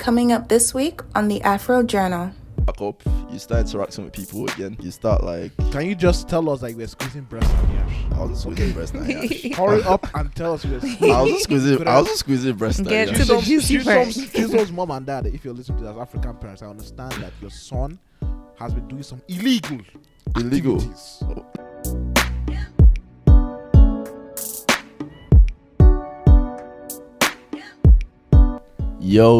Coming up this week on the Afro Journal. Back up, you start interacting with people again. You start like, can you just tell us like we're squeezing breast and yash? I was squeezing breast and yash. Hurry up and tell us we're squeezing. I was squeezing breast and Get yash. to the juicy part. Chisom's mom and dad, if you're listening to this as African parents, I understand that your son has been doing some illegal activities. Yo,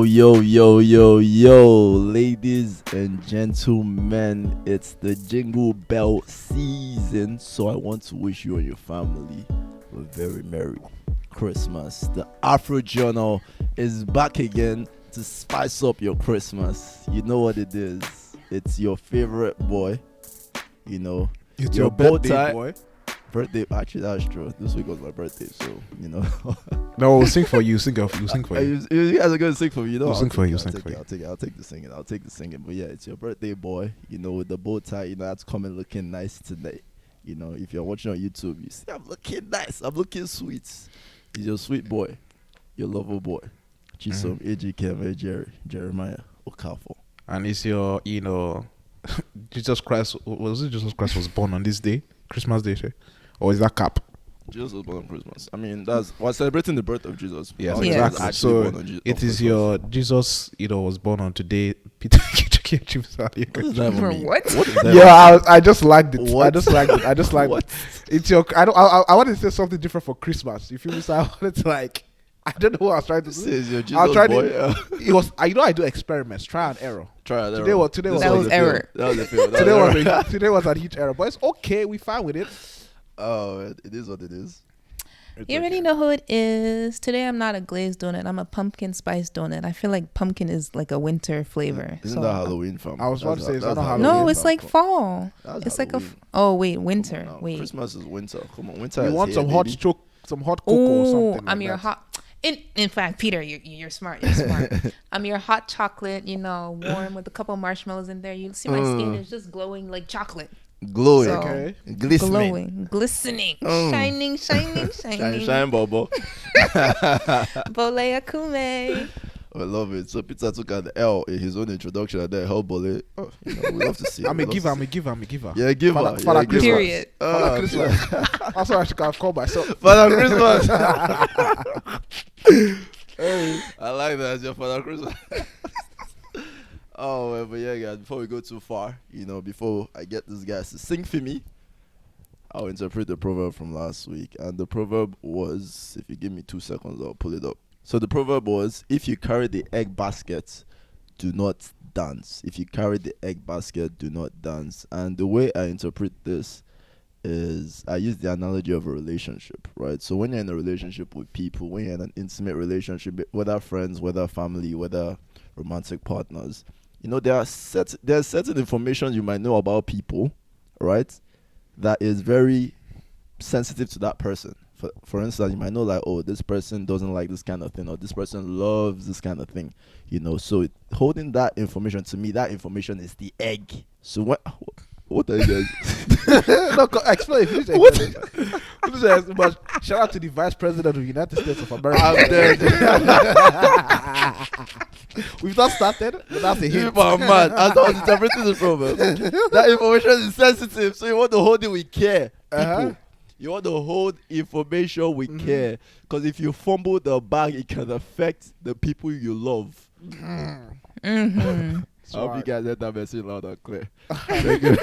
ladies and gentlemen, it's the Jingle Bell season, so I want to wish you and your family a very Merry Christmas. The Afro Journal is back again to spice up your Christmas. You know what it is. It's your favorite boy, you know. It's your birthday boy. Birthday, actually that's true. This week was my birthday, so you know. No, we'll sing for you. Sing for you. You guys are gonna sing for me, you know. We'll sing for you. I'll take the singing. But yeah, it's your birthday boy, you know, with the bow tie. You know, that's coming looking nice today. You know, if you're watching on YouTube, you see I'm looking nice. I'm looking sweet. He's your sweet boy, your lover boy, Chisom, AJ Jeremiah Okafor. And it's your, you know, Jesus Christ. Was it Jesus Christ was born on this day, Christmas Day, sure? Or is that cap? Jesus was born on Christmas. I mean, we're celebrating the birth of Jesus. Yes, exactly. So it is your Jesus, you know, was born on today. Peter, what does that even mean? What? Yeah, I just liked it. What? I just liked it. It's your. I wanted to say something different for Christmas. You feel me? So I wanted to like. I don't know what I was trying to This say. is your Jesus boy. It was. I know I do experiments, try and error. Today was That was error. That was a fail. Today was a huge error, but it's okay. We fine with it. Oh, it is what it is. You already know who it is. Today I'm not a glazed donut. I'm a pumpkin spice donut. I feel like pumpkin is like a winter flavor. Isn't that Halloween, fam? I was about to say, it's not Halloween. Halloween. No, it's like fall. That's It's like Halloween. winter. Come on now. Wait. Christmas is winter. Come on, winter. You is want here, some hot baby. some hot cocoa or Oh, something. I'm like your that. hot. In fact, Peter, you're smart. You're smart. I'm your hot chocolate. You know, warm with a couple marshmallows in there. You see my skin is just glowing like chocolate. Glowing, So, Okay. glistening, glistening, shining. shine, Bobo. Mbolle akume. I love it. So Peter took out the L in his own introduction and then help Mbolle. Oh, you know, we love to see it. I'm a We love giver. to I'm a giver. I'm a giver. see it. Yeah, give her. Father Yeah, give her. Period. Father Christmas. That's what I should have called myself. Father Christmas. Hey, I like that as your Father Christmas. Oh, well, but yeah, guys, before we go too far, you know, before I get these guys to sing for me, I'll interpret the proverb from last week. And the proverb was, if you give me 2 seconds, I'll pull it up. So the proverb was, if you carry the egg basket, do not dance. If you carry the egg basket, do not dance. And the way I interpret this is I use the analogy of a relationship, right? So when you're in a relationship with people, when you're in an intimate relationship, whether friends, whether family, whether romantic partners, you know, there's certain information you might know about people, right, that is very sensitive to that person. For instance, you might know like, oh, this person doesn't like this kind of thing, or this person loves this kind of thing, you know. So holding that information, to me, that information is the egg. So what are you guys? No, explain. But shout out to the Vice President of the United States of America. I'm dead. We've not started, but that's a hint. People are mad. As I was interpreting the proverb, that information is sensitive, so you want to hold it with care. People, you want to hold information with care, because if you fumble the bag, it can affect the people you love. Mm-hmm. I hope you guys heard that message loud and clear. Thank you.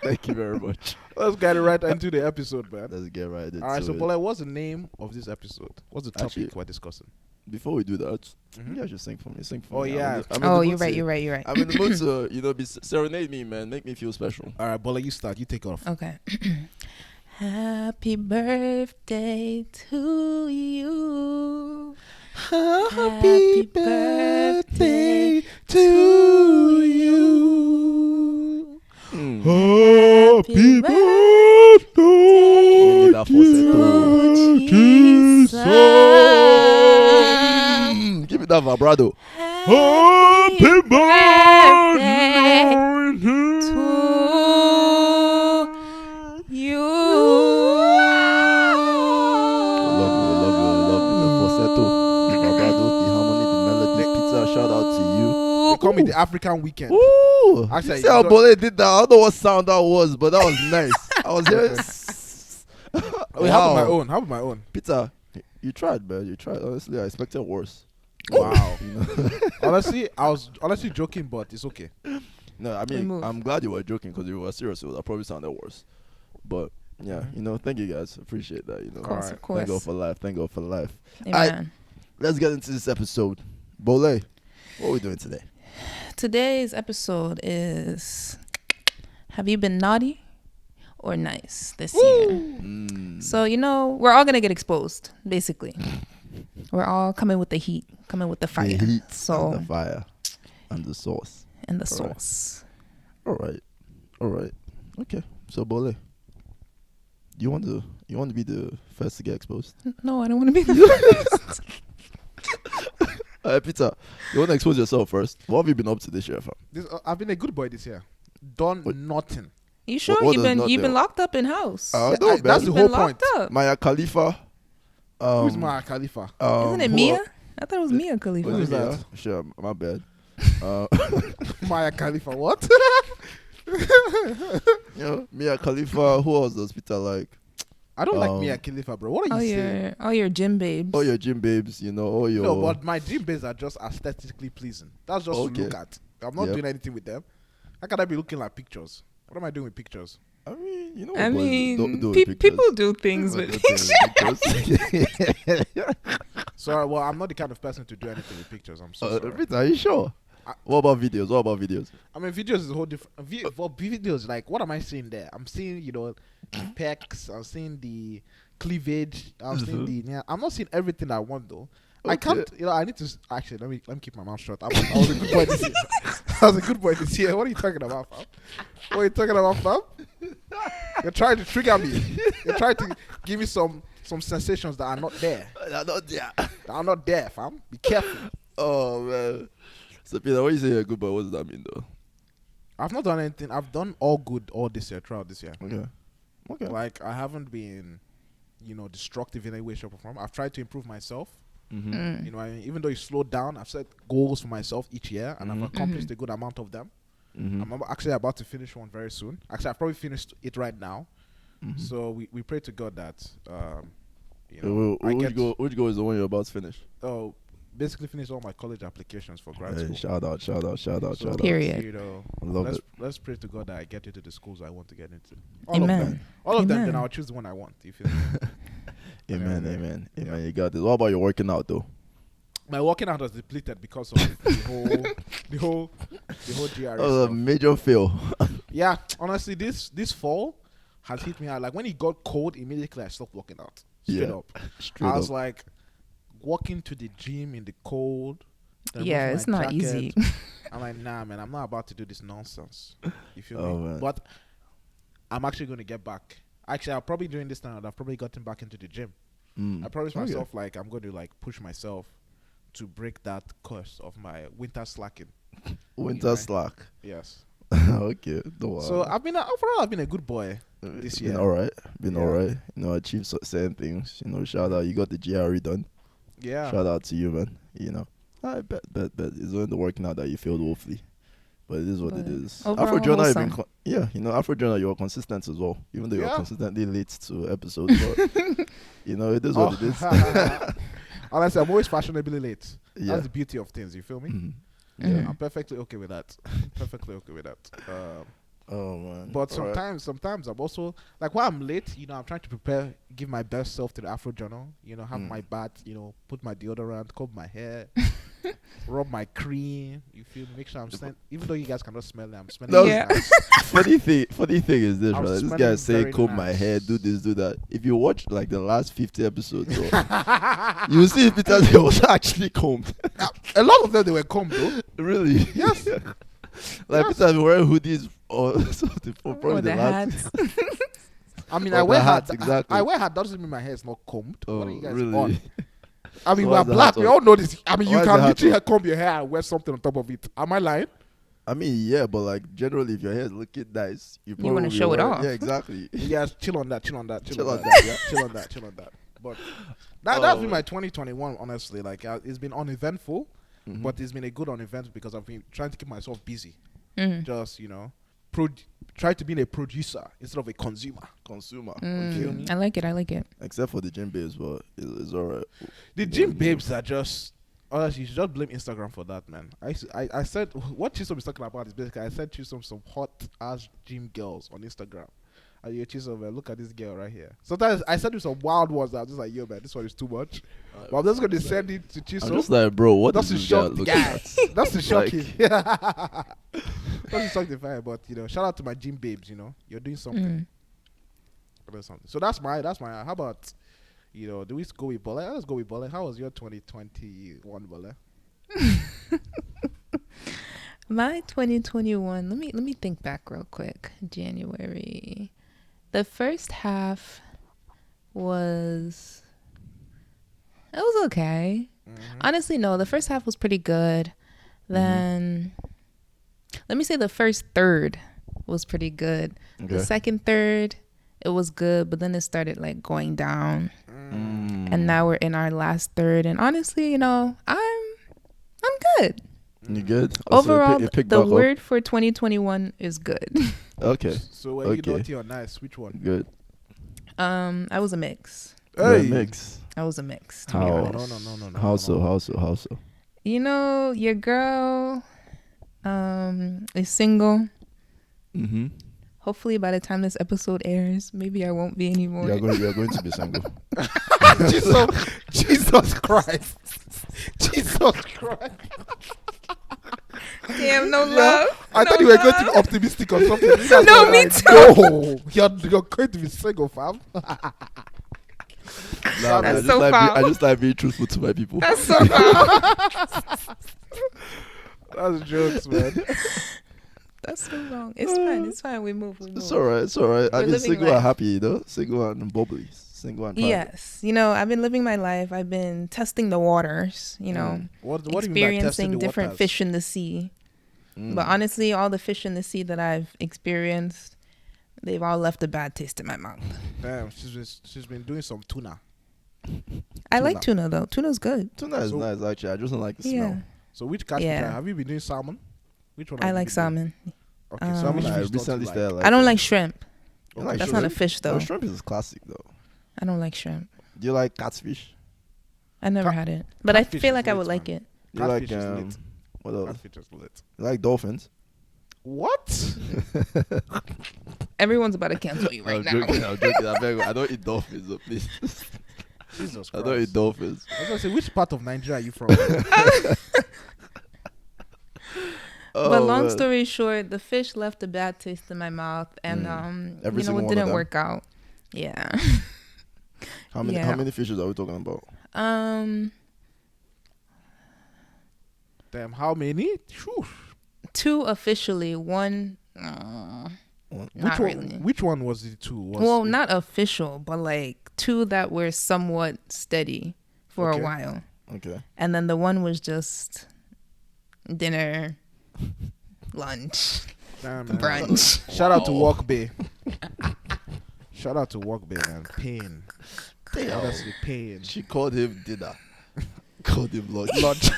Thank you very much. Let's get right into the episode, man. Let's get right into All right, so it. Mbolle, what's the name of this episode? What's the topic Actually, we're discussing? Before we do that, you guys should sing for me. Sing for me. Yeah. I'm in Oh, the you're mood right. to- I'm in the mood to, you know, serenade me, man. Make me feel special. All right, Mbolle, you start. You take off. Okay. Happy birthday to you. Happy birthday to you. Happy Give me that falsetto. Give me that vibrato. Happy birthday to you. I love you. The falsetto, the vibrato, the harmony, the melody. Pizza, shout out to you. They call me the African Weekend. Ooh, Actually, you see how Mbolle did that? I don't know what sound that was, but that was nice. I was hearing. Wait, how about my own? Peter, you tried, man. You tried. Honestly, I expected worse. Wow. You know? Honestly, I was joking, but it's okay. No, I mean, I'm glad you were joking because if you were serious, it would have probably sounded worse. But yeah, thank you guys. Appreciate that. Of course, of course. Thank God for life. Thank God for life. Amen. Let's get into this episode. Mbolle, what are we doing today? Today's episode is: have you been naughty or nice this year? So we're all gonna get exposed. Basically, we're all coming with the heat, coming with the fire. The heat, so and the fire, and the sauce. And the sauce. All right. Okay. So Mbolle, you want to be the first to get exposed? No, I don't want to be the first. Peter, you want to expose yourself first? What have you been up to this year, fam? I've been a good boy this year. Done nothing. You sure? What You've does been nothing? locked up in house. That's the whole point. Maya Khalifa. Who's Maya Khalifa? Isn't it Mia? I thought it was Mia Khalifa. Who's that? that? Sure, my bad. Maya Khalifa, what? Mia Khalifa. Who else does Peter like? I don't like Mia Khalifa, bro. What are you saying? All your gym babes. All your gym babes, all your. No, but my gym babes are just aesthetically pleasing. That's just to look at. I'm not doing anything with them. How can I be looking like pictures? What am I doing with pictures? I mean, I mean, don't do people do things with pictures. So, well, I'm not the kind of person to do anything with pictures. I'm so sorry. Peter, are you sure? What about videos? I mean, videos is a whole different. For videos, like, what am I seeing there? I'm seeing, the pecs. I'm seeing the cleavage. I'm seeing the. Yeah, I'm not seeing everything I want though. Okay. I can't. I need to actually. Let me keep my mouth shut. I was a good boy this year. I was a good boy this year. What are you talking about, fam? What are you talking about, fam? You're trying to trigger me. You're trying to give me some sensations that are not there. They're not there. That are not there, fam. Be careful. Oh man. So Peter, when you say you're a good boy, what does that mean though? I've not done anything. I've done all good all this year, throughout this year. Okay. Like, I haven't been, destructive in any way, shape, or form. I've tried to improve myself. Mm-hmm. Even though it's slowed down, I've set goals for myself each year, and I've accomplished a good amount of them. Mm-hmm. I'm actually about to finish one very soon. Actually, I've probably finished it right now. Mm-hmm. So we pray to God that, which goal is the one you're about to finish? Oh, basically finish all my college applications for grad school. Shout out. Period. Let's pray to God that I get into the schools I want to get into. Amen. All of them, then I'll choose the one I want. You feel me? Amen. You got this. What about your working out though? My working out was depleted because of the whole GRS. That was a major fail. Yeah, honestly, this fall has hit me hard. Like, when it got cold, immediately I stopped working out. Straight up. I was like, walking to the gym in the cold. Yeah, it's not easy. I'm like, nah, man, I'm not about to do this nonsense. You feel me? Man. But I'm actually going to get back. Actually, I'll probably during this time, I've probably gotten back into the gym. I promised myself, like, I'm going to, like, push myself to break that curse of my winter slacking. Winter slack. Yes. Okay. So overall I've been a good boy this year. All right. Achieved certain things. Shout out. You got the GRE done. Yeah. Shout out to you, man. I bet. It's only the working out that you failed woefully. But it is what it is. Afro Jonah, Afro Jonah, you were consistent as well. Even though you were consistently late to episodes. But, it is what it is. Honestly, I'm always fashionably late. Yeah. That's the beauty of things, you feel me? Mm-hmm. Yeah. I'm perfectly okay with that. Oh man. But sometimes I'm also, like, while I'm late, I'm trying to prepare, give my best self to the Afro Journal. Have my bath, put my deodorant, comb my hair, rub my cream. You feel me? Make sure I'm smelling. Even though you guys cannot smell it, I'm smelling. Nice. Funny thing is this, right? This guy say comb my nice. hair, do this, do that. If you watch like the last 50 episodes, you see Peter's hair was actually combed. A lot of them, they were combed though. Really? Yes. Like Peter been wearing hoodies or something for probably the last. I mean, Or I wear the hats. hats, exactly. I wear hat doesn't mean my hair is not combed. Oh, What are you guys really? on? I mean, So we're what's the black. hat We on? all know this. I mean, you Why is can the hat literally on? comb your hair and wear something on top of it. Am I lying? I mean, yeah, but like generally, if your hair is looking nice, you wanna show it off. Yeah, exactly. Yeah, chill on that. Chill on that. Yeah, chill on that. But that's been my 2021. Honestly, like, it's been uneventful. but it's been a good event because I've been trying to keep myself busy. Mm. Just try to be a producer instead of a consumer. I like it. I like it. Except for the gym babes, but it's alright. The gym babes are just. Honestly, you should just blame Instagram for that, man. I said what Chisom is talking about is basically I said Chisom some hot ass gym girls on Instagram. And you Chisom, look at this girl right here. Sometimes I send you some wild ones that I'm just like, yo, man, this one is too much. But I'm just gonna send it to Chisom. I'm just like, bro, what That's is to this guy shock the looking guy. at? That's to shock him. That's to shock the fire. But shout out to my gym babes. You're doing something. So that's my. How about do we go with Mbolle? Let's go with Mbolle. How was your 2021, Mbolle? My 2021. Let me think back real quick. January. The first half was okay. Honestly, no. The first half was pretty good. Then let me say the first third was pretty good. Okay. The second third, it was good, but then it started like going down. And now we're in our last third, and honestly, I'm good. You good? Also, Overall, it picked the back up? word for 2021 is good. Okay. So were you naughty or nice? Which one? Good. I was a mix. Hey. Mix. I was a mix. To be How? honest. No. How so? Your girl is single. Mm-hmm. Hopefully by the time this episode airs, maybe I won't be anymore. You're going to be single. Jesus Christ. Jesus Christ. Damn, no love. I thought you were going to be optimistic or something. No, me too. No, you're going to be single, fam. Nah, That's man, so foul. I just like being truthful to my people. That's so foul. That's jokes, man. That's so wrong. It's fine. We move. It's alright. I We're mean, living single life. and happy, single and bubbly, single and private. Yes. I've been living my life. I've been testing the waters, What do you mean by testing experiencing the different waters? fish in the sea. But honestly, all the fish in the sea that I've experienced, they've all left a bad taste in my mouth. Damn, she's been doing some tuna. I like tuna though. Tuna's good. Tuna is nice, actually. I just don't like the Yeah. smell. So which catfish? Have you been doing salmon? Which one? I have you like been doing? salmon. Okay, salmon. I fish don't recently you like? started like I don't like shrimp. You like That's shrimp? not a fish though. No, shrimp is classic though. I don't like shrimp. Do you like catfish? I never had it, but I catfish feel is like I lit, would like man. it. You like Catfish is lit. what else? Catfish is lit. You like dolphins? What? Everyone's about to cancel you right now. I'm joking. I don't eat dolphins, so please. Jesus Christ. I don't eat dolphins. I was gonna say, which part of Nigeria are you from? But long man. story short, the fish left a bad taste in my mouth, and Every single it one of didn't them? work out. Yeah. How many Yeah. how many fishes are we talking about? Damn, how many? Phew. 2 officially, 1 not really. Which one was the two? Well, not official, but like 2 that were somewhat steady for Okay. a while. Okay. And then the one was just dinner, lunch, Damn, man. brunch. Shout out to Walk Bay. Shout out to Walk Bay, man. Pain. Damn. Honestly, pain. She called him dinner. Called him lunch. Lunch.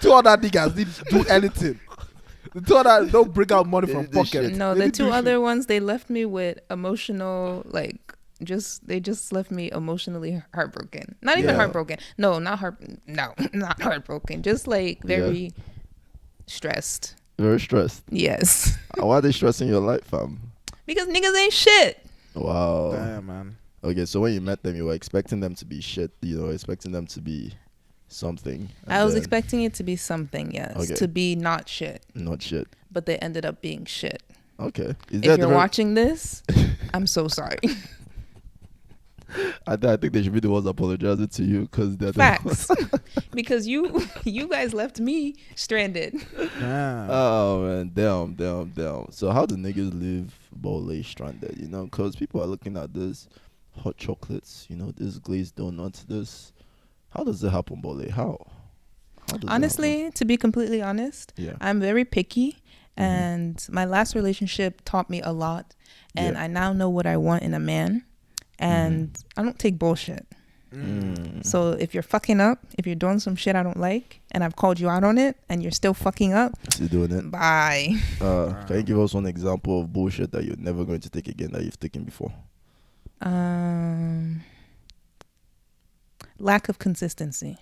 2 other niggas didn't do anything. The 2 other don't bring out money They from did this pocket. shit. No, They the didn't do 2 shit. other ones, they left me with emotional, they just left me emotionally heartbroken. Not even Yeah. heartbroken. No, not heartbroken. Just like very stressed. Very stressed. Yes. Why are they stressing your life, fam? Because niggas ain't shit. Wow. Damn, man. Okay, so when you met them, you were expecting them to be shit, expecting them to be something. I was then expecting it to be something, yes. Okay. To be not shit. Not shit. But they ended up being shit. Okay. Is If there you're watching this, I'm so sorry. I think they should be the ones apologizing to you because they're Facts. Because you guys left me stranded. Damn. Oh man, damn. So how do niggas live Mbolle stranded? Because people are looking at this hot chocolates, this glazed donuts, this. How does it happen, Mbolle? How does it Honestly, to be completely honest, happen? Yeah. I'm very picky, and my last relationship taught me a lot, and Yeah. I now know what I want in a man, and I don't take bullshit. So if you're fucking up, if you're doing some shit I don't like, and I've called you out on it, and you're still fucking up, Still doing it. bye. Can you give us one example of bullshit that you're never going to take again that you've taken before? Lack of consistency.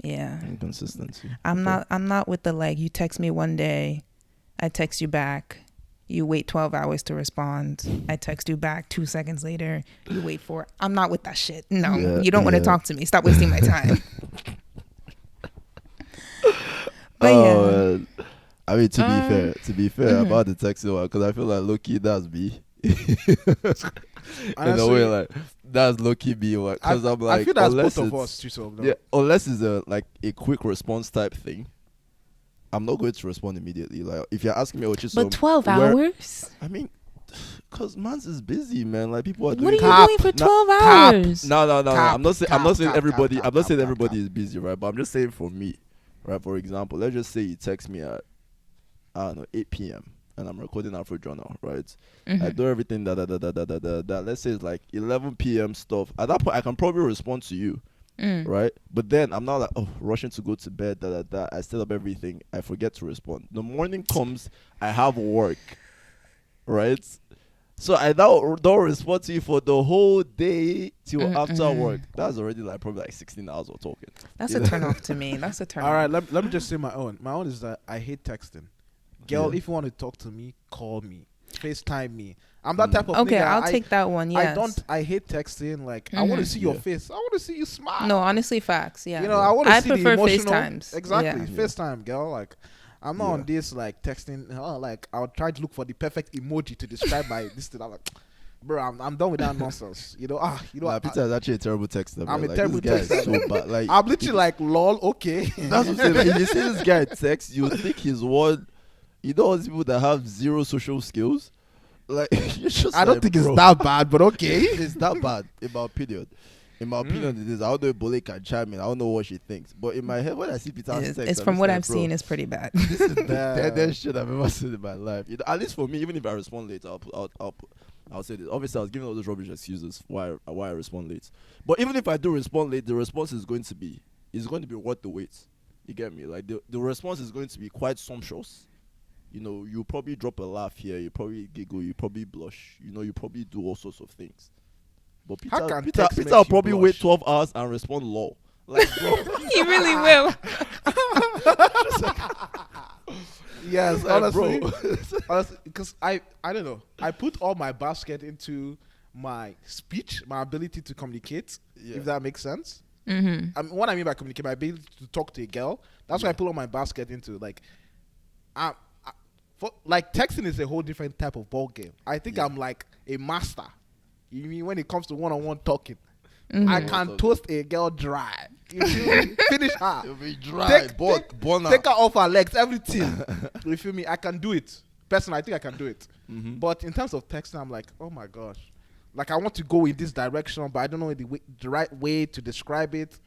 Yeah. Inconsistency. I'm not with the like, you text me one day, I text you back, you wait 12 hours to respond, I text you back 2 seconds later, you wait for. I'm not with that shit. No, you don't want to talk to me. Stop wasting my time. But yeah. I mean, to be fair about the texting one, because I feel like low-key that's me. In a way, like that's low-key me. Because I'm like, I feel that's both of us, Chisom. Yeah, unless it's a quick response type thing, I'm not going to respond immediately. Like if you're asking me, Chisom, but 12 hours? I mean, because man's is busy, man. Like people are doing. What are you doing for 12 hours? No. I'm not saying everybody. I'm not saying everybody is busy, right? But I'm just saying for me, right? For example, let's just say you text me at 8 p.m. and I'm recording Afro Journal, right? I do everything that. Let's say it's like 11 p.m. stuff. At that point, I can probably respond to you, right? But then I'm not like, rushing to go to bed, I set up everything. I forget to respond. The morning comes, I have work, right? So I don't respond to you for the whole day till after work. That's already like probably like 16 hours of talking. That's a turn off to me. That's a turn off. All right, let me just say my own. My own is that I hate texting. Girl, if you want to talk to me, call me. FaceTime me. I'm that type of okay, nigga. I'll take that one, yes. I hate texting. Like, I want to see your face. I want to see you smile. No, honestly, facts, yeah. You know, I want to see the prefer emotional. FaceTimes. Exactly, Yeah. FaceTime, girl. Like, I'm not on this, like, texting. Like, I'll try to look for the perfect emoji to describe my this thing. I'm like, bro, I'm done with that nonsense. You know, Peter is actually a terrible texter. I'm a like, terrible this guy is texter. so bad. Like, I'm literally like, lol, okay. That's what I'm saying. If you see this guy text, you think he's one. You know all these people that have zero social skills? Like, you're just I don't think it's that bad, but okay. It's that bad, in my opinion. In my opinion, it is. I don't know if Mbolle can chime in. I don't know what she thinks. But in my head, when I see Peter's text, It's from what I've seen, it's pretty bad. This is the deadest shit I've ever seen in my life. You know, at least for me, even if I respond late, I'll say this. Obviously, I was giving all those rubbish excuses why I respond late. But even if I do respond late, the response is going to be worth the wait. You get me? Like the response is going to be quite sumptuous. You know, you probably drop a laugh here, you probably giggle, you probably blush. You know, you probably do all sorts of things. But Peter will probably wait 12 hours and respond low. Like, bro. He really will. Yes, like, honestly, bro. honestly, because I don't know. I put all my basket into my speech, my ability to communicate. Yeah. If that makes sense. Mm-hmm. What I mean by communicate, my ability to talk to a girl. That's what I put all my basket into. Like, like texting is a whole different type of ball game. I think I'm like a master. You mean when it comes to one-on-one talking? I can toast a girl dry. You feel me? Finish her. It'll be dry. Take her off her legs, everything. You feel me? I can do it. Personally, I think I can do it. But in terms of texting, I'm like, oh my gosh. Like, I want to go in this direction, but I don't know the right way to describe it.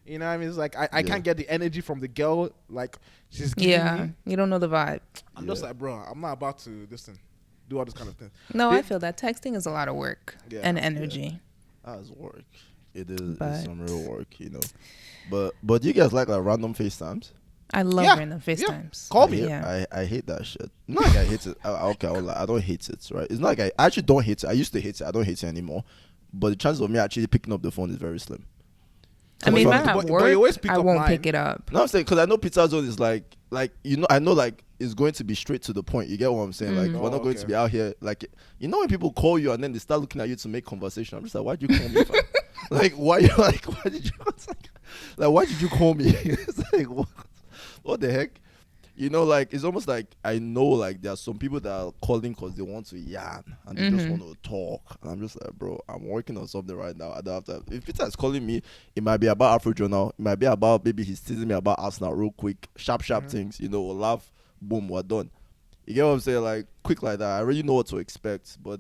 You know what I mean? It's like, I can't get the energy from the girl. Like, she's giving me. You don't know the vibe. I'm just like, bro, I'm not about to, listen, do all this kind of thing. No, I feel that texting is a lot of work and energy. That's work. It is. It's some real work, you know. But do you guys like random FaceTimes? I love random FaceTimes. Call me. I hate that shit. Not like I hate it. I don't hate it, right? It's not like I actually don't hate it. I used to hate it. I don't hate it anymore. But the chances of me actually picking up the phone is very slim. I mean, if I have but work, you always pick I up won't mine. pick it up. No, I'm saying because I know Peter's zone is like you know, I know like it's going to be straight to the point. You get what I'm saying? Like we're not going to be out here like, you know, when people call you and then they start looking at you to make conversation. I'm just like, why'd you call me? Like why did you call me? It's like what the heck? You know, like it's almost like I know like there are some people that are calling because they want to yarn and they just want to talk. And I'm just like, bro, I'm working on something right now. I don't have time. If Peter is calling me, it might be about Afro Journal. It might be about maybe he's teasing me about Arsenal real quick, sharp things. You know, we'll laugh, boom, we're done. You get what I'm saying? Like quick like that. I already know what to expect. But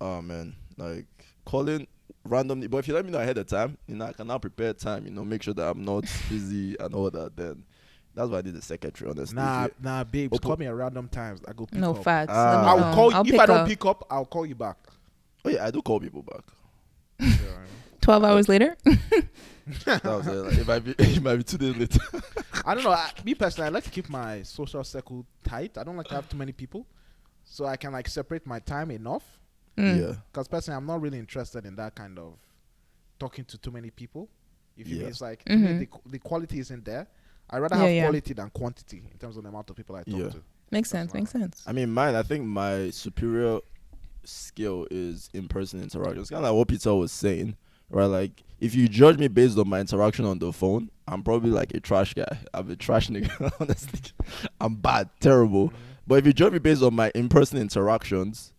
oh man, like calling randomly. But if you let me know ahead of time, you know, I can now prepare time. You know, make sure that I'm not busy and all that. Then. That's why I did the secretary, honestly. Nah, babes, call me at random times. I go pick up. Facts. I will call you. If I don't pick up, I'll call you back. Oh yeah, I do call people back. 12 hours later. That was it. Like, it might be 2 days later. I don't know. Me personally, I like to keep my social circle tight. I don't like to have too many people, so I can like separate my time enough. Yeah. Because personally, I'm not really interested in that kind of talking to too many people. If you mean, it's like to me, the quality isn't there. I rather have quality than quantity in terms of the amount of people I talk to. Makes sense. I mean, I think my superior skill is in-person interaction. It's kind of like what Peter was saying, right? Like, if you judge me based on my interaction on the phone, I'm probably like a trash guy. I'm a trash nigga, honestly. I'm bad, terrible. But if you judge me based on my in-person interactions,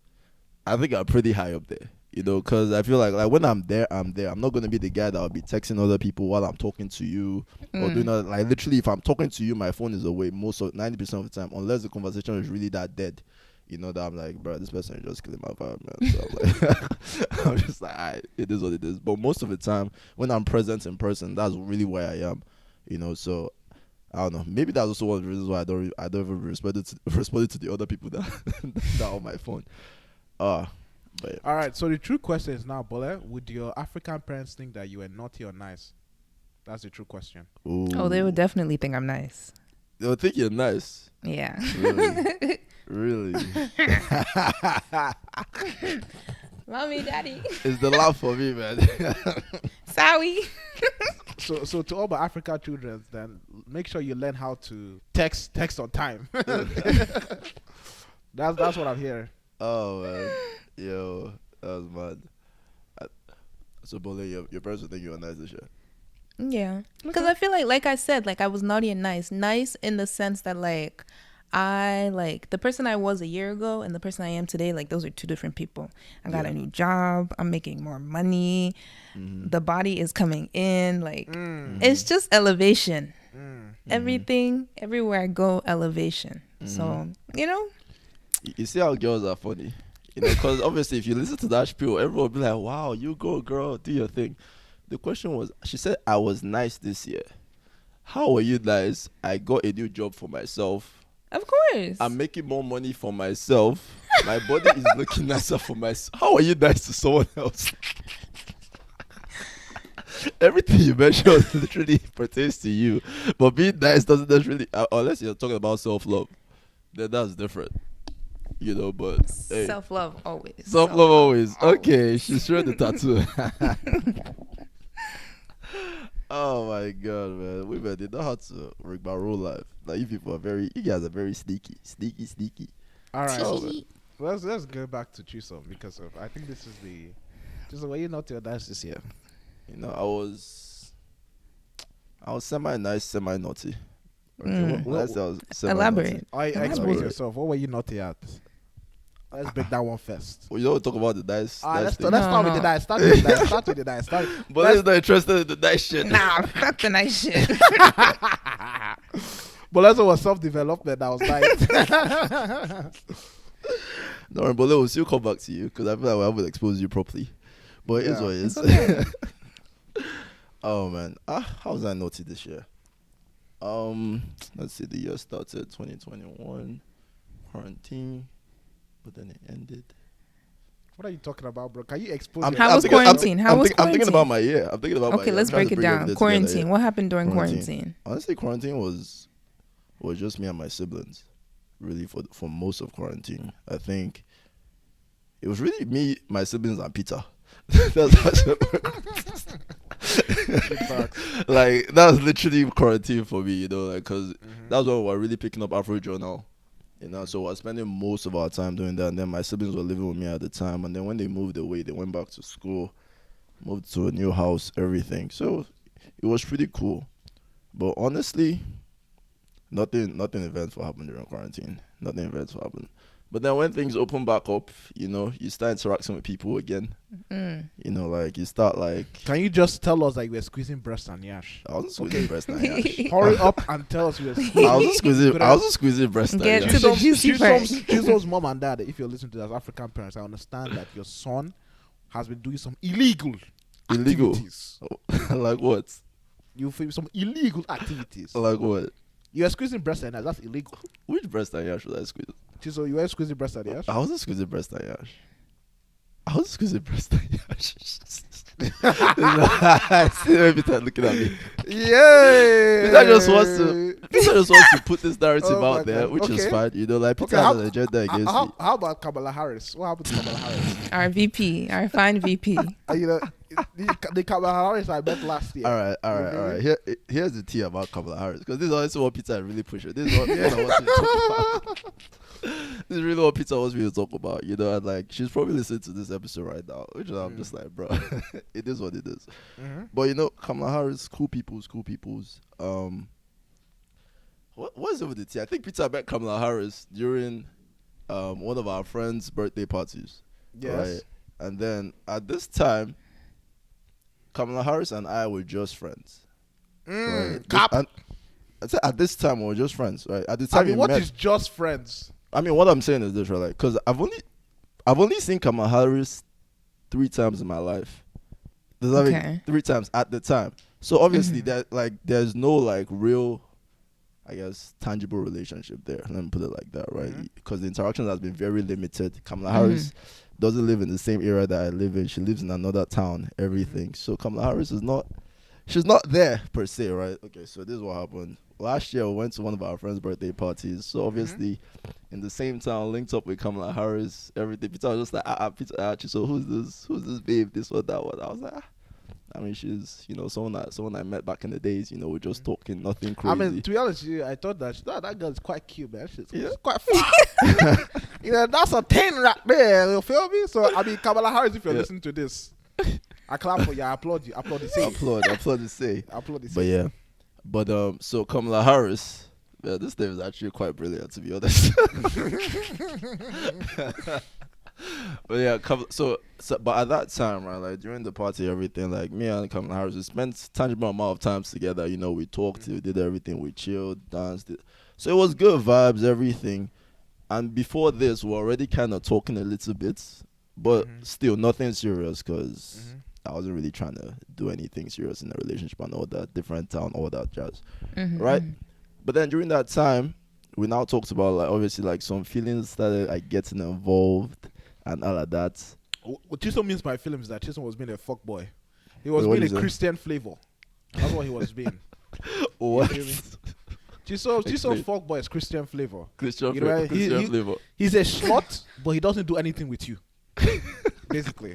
I think I'm pretty high up there. You know, because I feel like when I'm there, I'm there. I'm not going to be the guy that will be texting other people while I'm talking to you or doing that. Like, literally, if I'm talking to you, my phone is away 90% of the time, unless the conversation is really that dead. You know, that I'm like, bro, this person is just killing my vibe, man. So I'm like, I'm just like, alright, it is what it is. But most of the time, when I'm present in person, that's really where I am. You know, so I don't know. Maybe that's also one of the reasons why I don't even respond to the other people that that are on my phone. But all right. So the true question is now, Mbolle, would your African parents think that you were naughty or nice? That's the true question. Ooh. Oh, they would definitely think I'm nice. They'll think you're nice. Yeah. Really? Really? Mommy, daddy. It's the laugh for me, man. Sorry. So to all the African children, then make sure you learn how to text on time. That's what I'm hearing. Oh man, yo, that was mad. So Mbolle, your parents would think you were nice this year. Yeah, because I feel like I said, like I was naughty and nice in the sense that like I like the person I was a year ago and the person I am today, like those are two different people. I got a new job, I'm making more money, the body is coming in, like it's just elevation. Everything, everywhere I go, elevation. So you know, you see how girls are funny, you know, because obviously if you listen to that spiel, everyone will be like, wow, you go girl, do your thing. The question was, she said I was nice this year. How were you nice? I got a new job for myself. Of course. I'm making more money for myself. My body is looking nicer for myself. How are you nice to someone else? Everything you mentioned literally pertains to you. But being nice doesn't necessarily, unless you're talking about self-love, then that's different. You know, but hey. Self-love always. Self-love always. Okay, she's showing the tattoo. Oh my god, man. Women, they know how to work my real life. Like, you guys are very sneaky. All right. Let's go back to Chisom because I think this is were you not your nice this year? You know, I was semi-nice, semi-naughty. Okay, Elaborate. Expose yourself. What were you naughty at? Let's break that one first. We don't talk about the nice. Let's start with the nice. Start with the nice. But let's not interested in the nice shit. Nah, fuck the nice shit. But that's was self-development. That was nice. No, but we'll still come back to you because I feel like we haven't exposed you properly. But it is what it is. Okay. Oh man, how was I naughty this year? Let's see. The year started 2021 quarantine. But then it ended. What are you talking about, bro? Can you expose? How was quarantine? I'm thinking about my year. Okay, let's break it down. Quarantine. What happened during quarantine? Honestly, quarantine was just me and my siblings. Really, for most of quarantine, I think it was really me, my siblings, and Peter. That's like that was literally quarantine for me, you know, like because that's when we were really picking up Afro Journal. You know, so I was spending most of our time doing that. And then my siblings were living with me at the time. And then when they moved away, they went back to school, moved to a new house, everything. So it was pretty cool. But honestly, nothing eventful happened during quarantine. Nothing eventful happened. But then when things open back up, you know, you start interacting with people again. You know, like you start like. Can you just tell us that you were squeezing breast and yash? I wasn't squeezing breast and yash. Hurry up and tell us you were squeezing. I wasn't squeezing breast and yash. Get to the juicy part. Chisom's mom and dad, if you're listening to as African parents, I understand that your son has been doing some illegal activities. Like what? You feel some illegal activities. Like what? You are squeezing breast and yash. That's illegal. Which breast and yash should I squeeze? So you were squeezing breast and yash? I wasn't squeezing breast and yash. I was just gonna say Preston. I see Peter looking at me. Yeah. Peter just wants to put this narrative Oh my out there, God. which is Okay. fine. You know, like Peter Okay, has an agenda against me. How about Kamala Harris? What happened to Kamala Harris? Our VP, our fine VP. You know, the Kamala Harris I met last year. All right. Here's the tea about Kamala Harris, because this is also what Peter really pushes. This is what Peter wants me to talk about. This is really what Peter wants me to talk about, you know, and like she's probably listening to this episode right now, which I'm just like, bro, it is what it is. But you know, Kamala Harris, cool peoples. What is it with the tea? I think Peter met Kamala Harris during one of our friends' birthday parties. Yes. Right? And then at this time, Kamala Harris and I were just friends. Right? Cap. And I'd say at this time we were just friends, right? At the time, I mean, we what met, is just friends? I mean, what I'm saying is this, right? Like, because I've only seen Kamala Harris 3 times in my life. Does that mean 3 times at the time? So obviously, there's no like real, I guess, tangible relationship there. Let me put it like that, right? Because the interaction has been very limited. Kamala Harris doesn't live in the same area that I live in. She lives in another town. Everything. So Kamala Harris is not. She's not there per se, right? Okay, so this is what happened. Last year, we went to one of our friends' birthday parties. So obviously, in the same town, linked up with Kamala Harris, everything. Peter was just like, Peter, so who's this babe? This one, that one. I was like, I mean, she's, you know, someone I met back in the days. You know, we're just talking, nothing crazy. I mean, to be honest with you, I thought that girl is quite cute, man. She's quite fun. You know, that's a 10 right there. You feel me? So I mean, Kamala Harris, if you're listening to this, I clap for you. I applaud you. Applaud the say. Applaud the say. Applaud the say. But yeah, so Kamala Harris, yeah, this name is actually quite brilliant, to be honest. But yeah, so but at that time, right, like during the party, everything, like me and Kamala Harris, we spent tangible amount of times together. You know, we talked, we did everything, we chilled, danced. So it was good vibes, everything. And before this, we were already kind of talking a little bit, but still nothing serious, because I wasn't really trying to do anything serious in a relationship and all that, different town, all that jazz, right? But then during that time, we now talked about, like, obviously, like, some feelings started like getting involved and all of that. What Chisom means by film is that Chisom was being a fuck boy. He was What being is a that? Christian flavor. That's what he was being. What? Chisom's fuck boy is Christian flavor. Christian You know, flavor. He's a slut, but he doesn't do anything with you. Basically.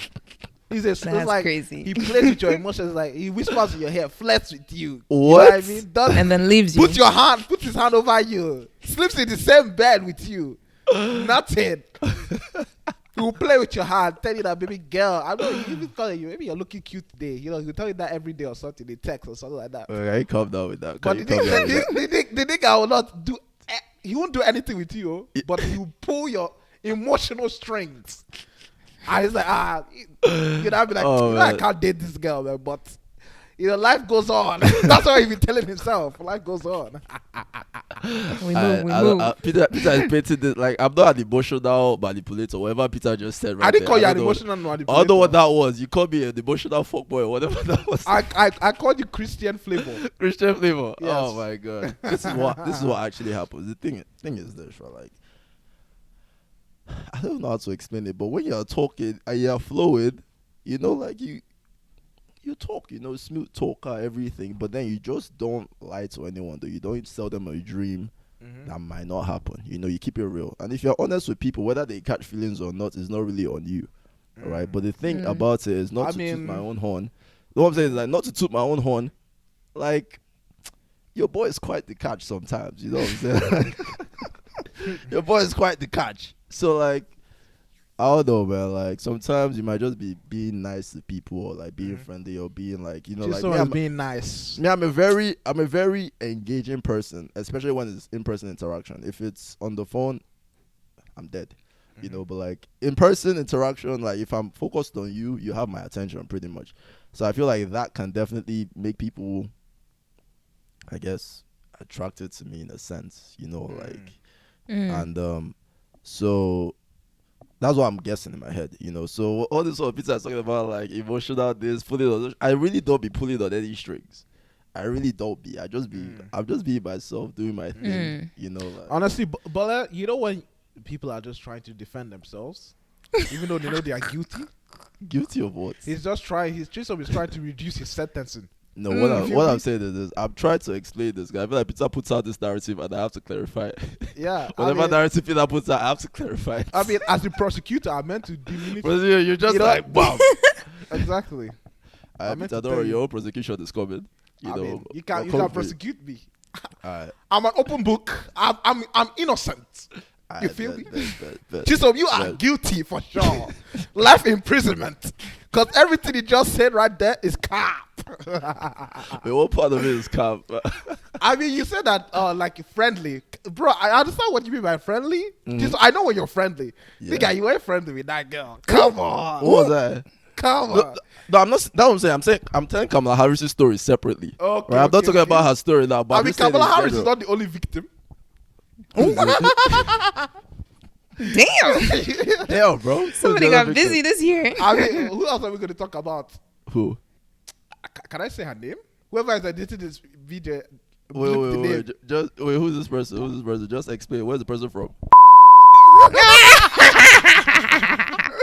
He's That's like, crazy. He plays with your emotions, like he whispers in your hair, flirts with you. What? You know what I mean? And then leaves you. Put his hand over you. Sleeps in the same bed with you. Nothing. He will play with your hand, tell you that, baby girl, I know you even calling you, maybe you're looking cute today. You know, he'll tell you that every day or something, in text or something like that. Okay, calm down with that. But the nigga will not do, he won't do anything with you, but he will pull your emotional strings. And it's like, you know, I'll be like, I can't date this girl, man, but, you know, life goes on. That's what he's been telling himself. Life goes on. We move. Peter is painting this, like, I'm not an emotional manipulator, whatever Peter just said right I didn't there. call you an emotional manipulator. I don't know what that was. You called me an emotional fuckboy or whatever that was. I called you Christian flavor. Christian flavor. Yes. Oh my god. This is what actually happens. The thing is this, right? Like, I don't know how to explain it, but when you're talking and you're flowing, you know, like you talk, you know, smooth talker, everything, but then you just don't lie to anyone, though. You don't sell them a dream that might not happen. You know, you keep it real. And if you're honest with people, whether they catch feelings or not, is not really on you. Right? But the thing about it is not to toot my own horn. What I'm saying is, like, not to toot my own horn, like, your boy is quite the catch sometimes, you know what I'm saying? Your boy is quite the catch. So, like, I don't know, man. Like, sometimes you might just be being nice to people, or like being friendly, or being like, you know, Just like being nice. Me, I'm a very engaging person, especially when it's in-person interaction. If it's on the phone, I'm dead. You know, but like in-person interaction, like if I'm focused on you, you have my attention pretty much. So I feel like that can definitely make people, I guess, attracted to me in a sense, you know, like, and so that's what I'm guessing in my head, you know. So all this sort of people are talking about, like, emotional this, pulling on, I really don't be pulling on any strings. I really don't be. I'm just being myself, doing my thing, you know. Like. Honestly, Mbolle, you know when people are just trying to defend themselves, even though they know they are guilty. Guilty of what? Chisom is trying to reduce his sentencing. No, what I'm saying is this. I'm trying to explain this guy. I feel like Peter puts out this narrative and I have to clarify it. Yeah. Whatever narrative Peter puts out, I have to clarify it. I mean, as the prosecutor, I meant to diminish. But you're just like, wow. Exactly. I Peter, don't worry, your own prosecution is coming. You can prosecute me. Alright. I'm an open book. I'm innocent. You feel me? Bet. Chisom, you are guilty for sure. Life imprisonment. Because everything you just said right there is cap. Wait, what part of it is cap? I mean, you said that like friendly. Bro, I understand what you mean by friendly. Chisom, I know when you're friendly. Yeah. Nigga, you ain't friendly with that girl. Come on. What was that? Come on. No, I'm not. That's what I'm saying. I'm telling Kamala Harris's story separately. Okay, right? I'm not talking about her story now. But I mean, Kamala Harris is not the only victim. Damn. Damn, bro. Somebody got busy this year. I mean, who else are we going to talk about? Who? Can I say her name? Whoever is editing this video. Wait. Who's this person? Just explain. Where's the person from?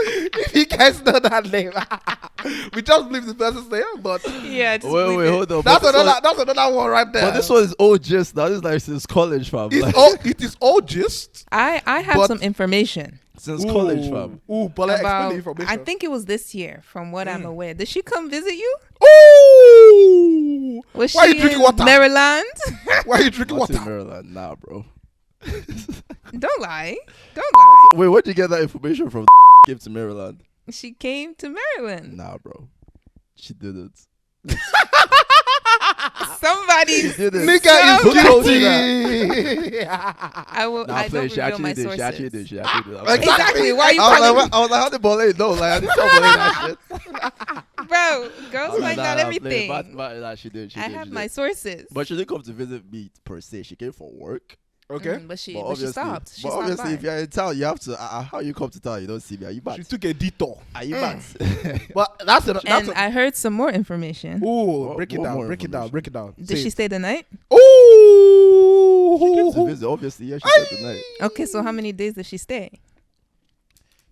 If you guys know that name, we just leave the person's name, but Yeah. Just Wait, hold on. that's another one right there. But this one is old gist. That is like since college, fam. It is all gist. I have But- some information. Since college, fam. But explain About, the information. I think it was this year, from what I'm aware. Did she come visit you? Ooh! Was Why are she you drinking in water? Maryland? Why are you drinking What's in water? Maryland? Nah, bro. Don't lie. Don't lie. Wait, where'd you get that information from? Came to Maryland? She came to Maryland. Nah, bro. She didn't. Somebody's She didn't. Nigga Who is told you guilty. I will. Nah, I don't she reveal my actually did. sources. She actually did. Exactly. Why are you I calling? was like, how did Mbolle know? Like, I didn't tell Mbolle that shit. Bro, girls find out everything. Nah, she did. I have my sources. But she didn't come to visit me per se. She came for work. Okay. But she obviously, stopped. She but stopped obviously, by. if you're in town, you have to. How you come to town? You don't see me. Are you She back? took a detour. Are you back? But that's And I heard some more information. Ooh, break it What down. more Break it down. information? Break it down. Did she stay the night? Ooh. She came to visit. Obviously, yeah, she spent the night. Okay, so how many days did she stay?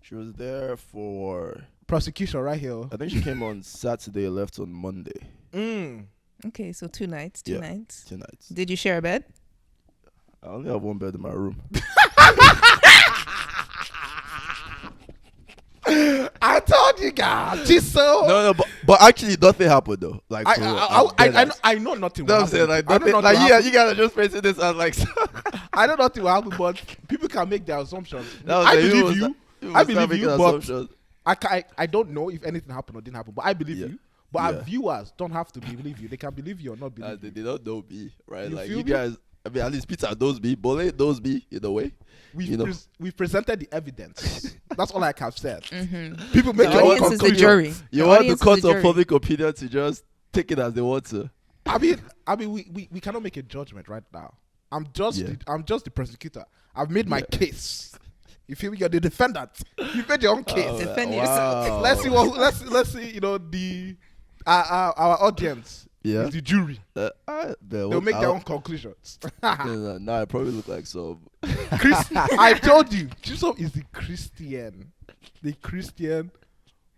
She was there for. Prosecution right here. I think she came on Saturday, left on Monday. Okay, so 2 nights. 2 Yeah. nights. 2 nights. Did you share a bed? I only have one bed in my room. I told you guys. She's so. No, but actually nothing happened though. Like for real. I know nothing. No, will I'm saying happen. like I know nothing. nothing Like will happen. you guys are just facing this as like. I know nothing will happen, but people can make their assumptions. That was I like, believe you. I believe you, but I don't know if anything happened or didn't happen. But I believe Yeah. you. But our Yeah. viewers don't have to believe you. They can believe you or not believe you. They don't know me, right? You Like feel you me? guys. I mean, at least Peter knows me. Mbolle knows me in a way. We've presented the evidence. That's all I have said. People make The their own audience is the conclusion. jury. You The want the audience is court the of jury. public opinion to just take it as they want to. I mean, we cannot make a judgment right now. I'm just the prosecutor. I've made my case. You feel me? You're the defendant. You made your own case. Defend Wow. yourself. Let's see. You know the our audience Yeah. is the jury. They'll make their own conclusions. No, I probably look like some. I told you, Chisom is the Christian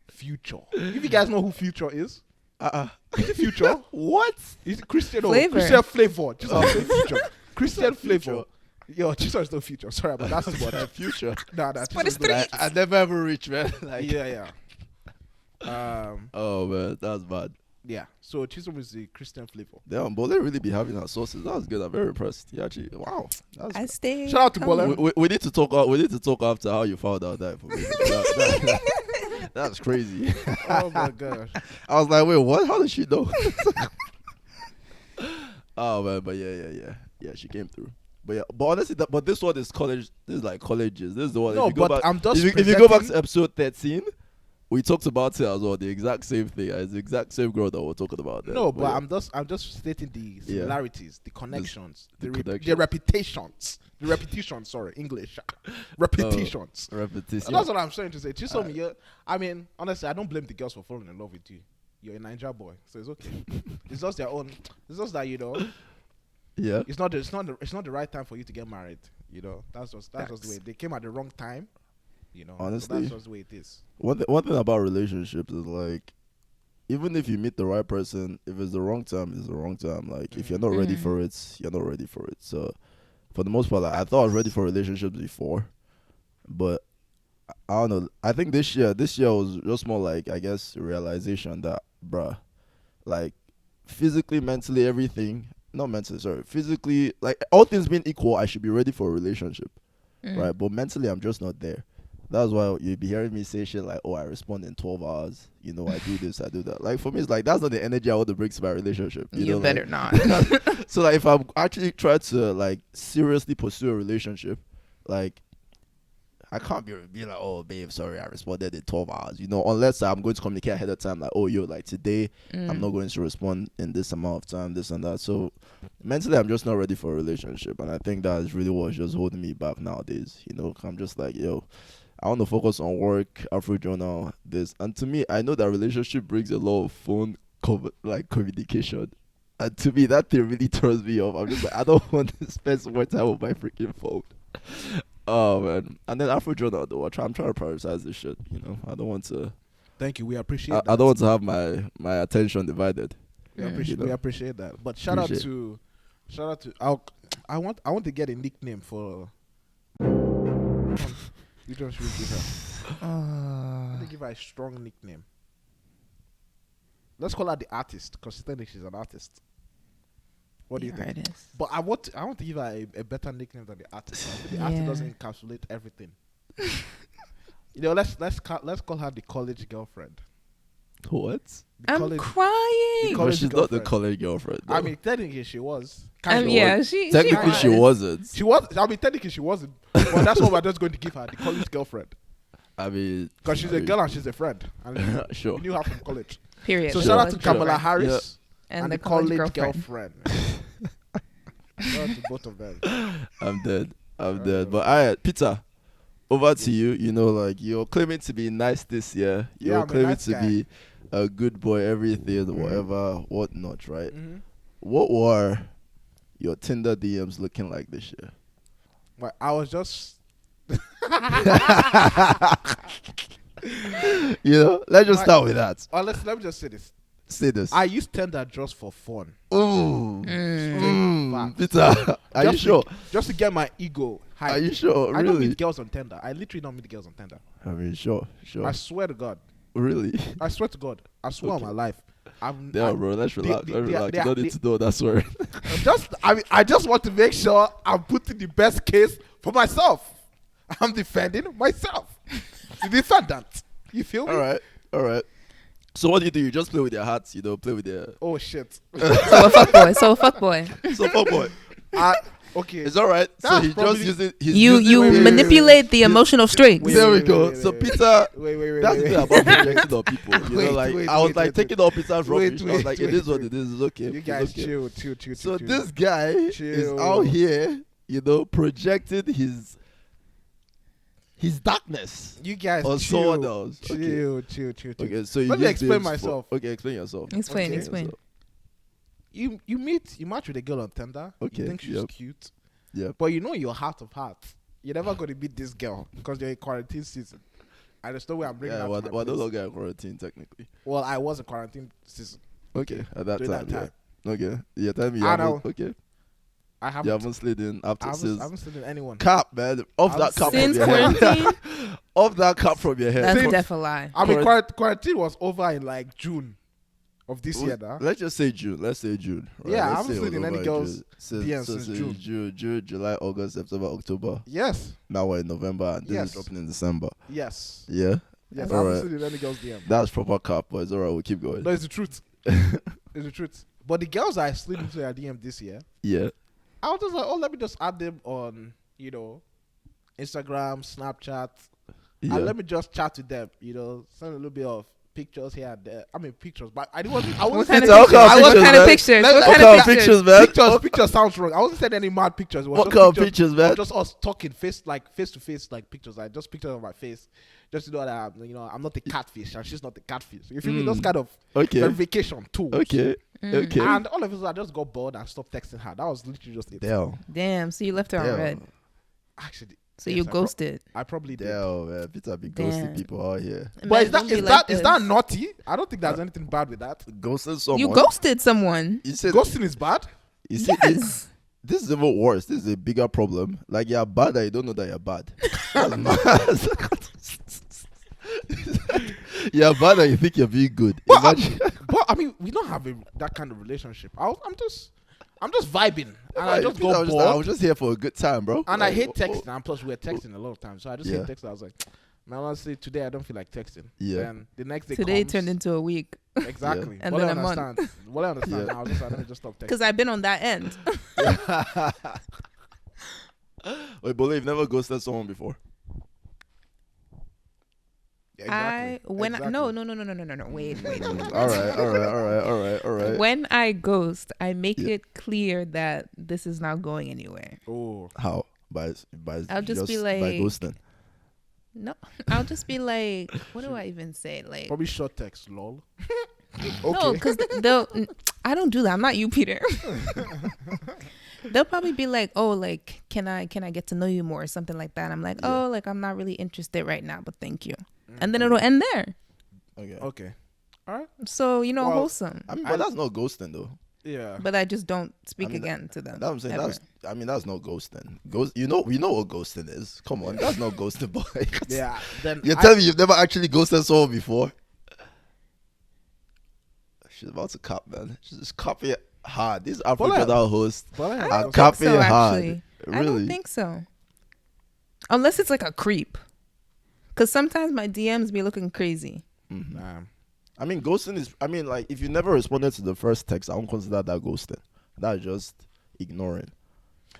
Future. If you guys know who Future is, is it Future? What? Is it Christian Flavor. Christian Flavor? Chisom is Future. Christian Future. Flavor. Yo, Chisom is no Future. Sorry, but that's what What future? Nah, What is Chisom no- I never ever reach, man. Like, Yeah. oh man, that's bad. Yeah. So Chisom is the Christian Flavor. Damn, Mbolle really be having our sources. That was good. I'm very impressed. Yeah, actually, wow. I stay. Shout out to humble. Mbolle. We need to talk. We need to talk after how you found out that information. That's crazy. Oh my gosh. I was like, wait, what? How did she know? Oh man, but yeah. She came through. But honestly, but this one is college. This is like colleges. This is the one. No, if you go but back, I'm just if you go back presenting- to episode 13, we talked about it as well. The exact same thing. It's the exact same girl that we're talking about. There. No, but yeah. I'm just stating the similarities, the connections, the the connection. reputations. The repetition, sorry, English. Repetitions. Repetition. That's what I'm trying to say. Chisom, I mean, honestly, I don't blame the girls for falling in love with you. You're a Niger boy, so it's okay. It's just their own. It's just that Yeah. it's not the right time for you to get married. That's just the way. They came at the wrong time. You know, so Honestly, that's just the way it is. one thing about relationships is like, even if you meet the right person, if it's the wrong time, it's the wrong time. Like, if you're not ready for it, you're not ready for it. So, for the most part, like, I thought I was ready for relationships before, but I don't know. I think this year was just more like, I guess, realization that, bruh, like, physically, mentally, everything. Not mentally, sorry. Physically, like, all things being equal, I should be ready for a relationship, right? But mentally, I'm just not there. That's why you'll be hearing me say shit like, oh, I respond in 12 hours. You know, I do this, I do that. Like, for me, it's like, that's not the energy I want to bring to my relationship. You know, better like, not. So, like, if I'm actually trying to, like, seriously pursue a relationship, like, I can't be like, oh, babe, sorry, I responded in 12 hours. You know, unless I'm going to communicate ahead of time, like, oh, yo, like, today, I'm not going to respond in this amount of time, this and that. So, mentally, I'm just not ready for a relationship. And I think that is really what's just holding me back nowadays. You know, I'm just like, yo, I want to focus on work, Afro Journal, this. And to me, I know that relationship brings a lot of phone communication. And to me, that thing really turns me off. I'm just like, I don't want to spend so much time on my freaking phone. Oh, man. And then Afro Journal, though, I'm trying to prioritize this shit. You know, I don't want to. Thank you. We appreciate that. I don't want to have my attention divided. We appreciate that. But shout out to I want to get a nickname for you don't really give her. I want to give her a strong nickname. Let's call her the artist, because she thinks she's an artist. What do you think? But I want to give her a better nickname than the artist. The artist doesn't encapsulate everything. You know, let's call her the college girlfriend. What? I'm crying. But she's not the college girlfriend, though. I mean, technically she was. Technically she wasn't. She was. I mean, technically she wasn't. But that's what we're just going to give her, the college girlfriend. I mean, because she's a girl and she's a friend. And sure. We knew her from college. Period. So shout out to Kamala Harris and the college girlfriend. Shout out to both of them. I'm dead. But Peter, over to you. You know, like, you're claiming to be nice this year. You're claiming to be a good boy, everything, whatever, whatnot, right? What were your Tinder DMs looking like this year? Well, I was just you know, let's just start with that. Let me just say this. I used Tinder just for fun. Ooh. Peter, are you sure? Just to get my ego high. Are you sure? I don't meet girls on Tinder. I literally don't meet girls on Tinder. I mean, sure. I swear to God. Really? I swear to God. I swear on my life. Bro, let's relax. You don't need to know that story. I just want to make sure I'm putting the best case for myself. I'm defending myself. The defendant. You feel me? All right. So what do? You just play with your hearts, you know, play with their... Oh, shit. So a fuckboy. Okay. It's all right. So he just uses... You manipulate the emotional strings. There we go. So Peter... Wait. That's the thing about projecting on people. You know, like, I was like taking all Peter's rubbish. I was like, it is what it is. It's okay. You guys chill. So this guy is out here, you know, projecting his darkness. You guys on someone else. Chill. Okay, so let me explain myself. Okay, explain yourself. Explain. You match with a girl on Tinder. Okay. You think she's cute. Yeah. But you know your heart of hearts. You're never going to meet this girl because you're in quarantine season. And there's no way I'm bringing her to my place. No longer in quarantine, technically. Well, I was in quarantine season. Okay, at that time. Yeah. Okay. You're telling me you haven't... Okay. You haven't slid in after since... I haven't slid in anyone. Cap, man. Off that cap since from your quarantine? head. Off that cap from your head. That's a definite lie. I mean, quarantine was over in like June of this year, now. Let's just say June. Let's say June. Right? Yeah, I haven't slid in any girls' DMs since June. June, July, August, September, October. Yes. Now we're in November and this is dropping in December. Yes. Yeah? Yes, I haven't slid in any girls' DM. That's proper cap, but it's alright. We'll keep going. No, it's the truth. It's the truth. But the girls I slid into their DM this year... Yeah. I was just like, let me just add them on, you know, Instagram, Snapchat. Yeah. And let me just chat to them, you know, send a little bit of pictures here and there. I mean, pictures, but I wasn't What saying kind of pictures? Man? Pictures sounds wrong. I wasn't saying any mad pictures. What kind of pictures, man? Just us talking face to face, like pictures. Like just pictures of my face, just to know that I'm not the catfish and she's not the catfish. You feel me? Those kind of verification tools. Okay. And all of a sudden, I just got bored and stopped texting her. That was literally just it. Damn. So you left her on red. Actually, So Yes, you ghosted. I probably did. Damn, man. Peter be Damn. ghosting people out here. But Man, is that don't be is like that is that this. naughty? I don't think there's anything bad with that. Ghosting someone. You ghosted someone. You said, Ghosting is bad. you see, Yes. this is even worse. This is a bigger problem. Like, you're bad and you don't know that you're bad. That's mad. You're bad and you think you're being good. But, Imagine. but I mean, we don't have that kind of relationship. I'm just vibing, and I just Peter, go I bored. was just here for a good time, bro. And I Like, hate oh, texting. And plus, we're texting a lot of times, so I just Yeah. hate texting. I was like, man, honestly, today I don't feel like texting. Yeah. Then the next day Today comes, turned into a week exactly. And Well, then I a month. understand. Well, I understand. Yeah. Now I was just like, let me just stop texting. because I've been on that end. Wait, Mbolle, you've never ghosted someone before? Exactly. No. Wait. All right. When I ghost, I make Yeah. it clear that this is not going anywhere. Oh, How? By I'll just be by like- ghosting. No, I'll just be like, what do I even say? Like, probably short text. Lol. no, Okay. because I don't do that. I'm not you, Peter. They'll probably be like, oh, like, can I get to know you more or something like that. I'm like, Yeah. oh, like, I'm not really interested right now, but thank you. And then it'll end there. Okay. Okay. All right. So, Well, wholesome. I mean, but that's not ghosting though. Yeah. But I just don't speak I mean, again to them. That's what I'm saying. ever. That's not ghosting. We know what ghosting is. Come on, that's not ghosting, boy. Yeah. Then You're telling me you've never actually ghosted someone before? She's about to cop, man. She's just copying hard. These African hosts But I are don't think copying so, hard. actually. I Really? don't think so. Unless it's like a creep. Because sometimes my DMs be looking crazy. nah. I mean, ghosting is. I mean, like, if you never responded to the first text, I won't consider that ghosting. That's just ignoring,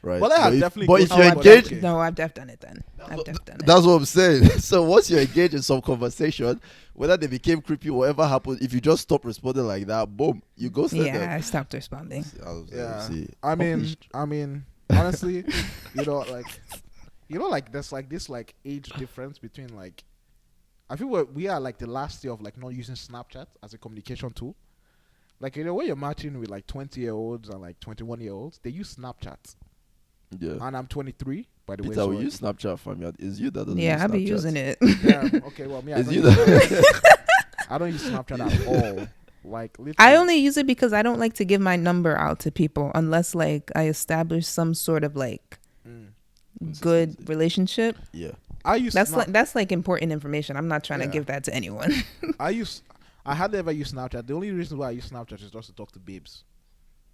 right? Well, I have But if- definitely But if ghosted you're somebody. engaged, Okay. No, I've done it then. I've done it. that's what I'm saying. So once you're engaged in some conversation, whether they became creepy, whatever happened, if you just stop responding like that, boom, you ghosted Yeah, them. I stopped responding. Yeah. See. I mean, honestly, like there's like this like age difference between like, I feel we are like the last year of like not using Snapchat as a communication tool. Like, when you're matching with like 20-year-olds and like 21-year-olds, they use Snapchat. Yeah. And I'm 23, by the way. Peter, So we use Snapchat, fam. It's you that doesn't use Yeah, I've been Snapchat. using it. yeah, okay, well, me, I It's don't you use that. I don't use Snapchat at all. Like, literally. I only use it because I don't like to give my number out to people unless like I establish some sort of like good Consistency. relationship. Yeah. I use That's like important information. I'm not trying to Yeah. give that to anyone. I hardly ever use Snapchat. The only reason why I use Snapchat is just to talk to babes.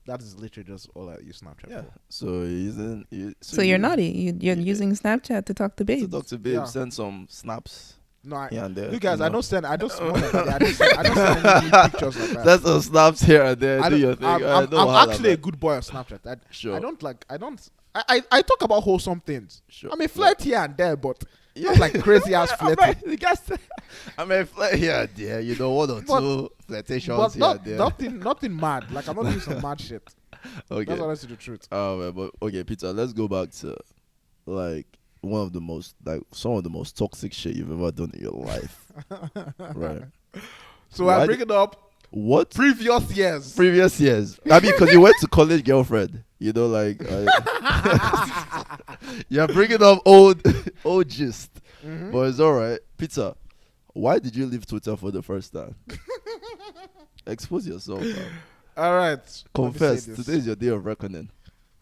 That is literally just all I use Snapchat Yeah. for. So you're using. So you're naughty. You're using Snapchat to talk to To babes. talk to babes, Yeah. send some snaps No, here and there. you guys, you I know. don't send. I don't send any pictures like that. Send some snaps here and there. I Do don't- your thing. I'm actually a good boy on Snapchat. Sure. I talk about wholesome things. Sure. I mean, flirt here and there, but Yeah. not like crazy ass flirting. I mean, flirt here and there. You know, one or But- two flirtations But here and there. nothing mad. Like, I'm not doing some mad shit. Okay. That's honestly the truth. Man, but okay, Peter. Let's go back to like some of the most toxic shit you've ever done in your life. Right. So Why I d- bring it up What? previous years. Previous years. I mean, because you went to college, girlfriend. You know, like you're bringing up old gist, but it's all right. Peter, why did you leave Twitter for the first time? Expose yourself, man. All right. Confess. Let me say this. Today is your day of reckoning.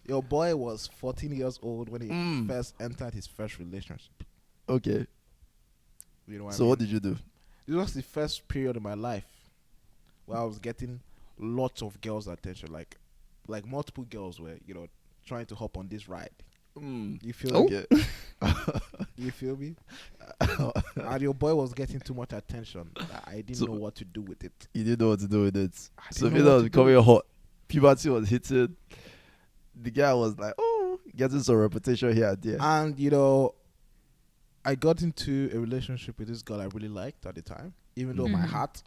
Your boy was 14 years old when he Mm. first entered his first relationship. Okay. You know what I So mean? what did you do? This was the first period in my life where I was getting lots of girls' attention. Like multiple girls were, trying to hop on this ride. You feel me? Okay. You feel me? And your boy was getting too much attention that I didn't So- know what to do with it. You didn't know what to do with it. So didn't know Peter what was to do becoming with hot. Puberty was hitting. The guy was like, oh, getting some reputation here and there. And I got into a relationship with this girl I really liked at the time, even though my heart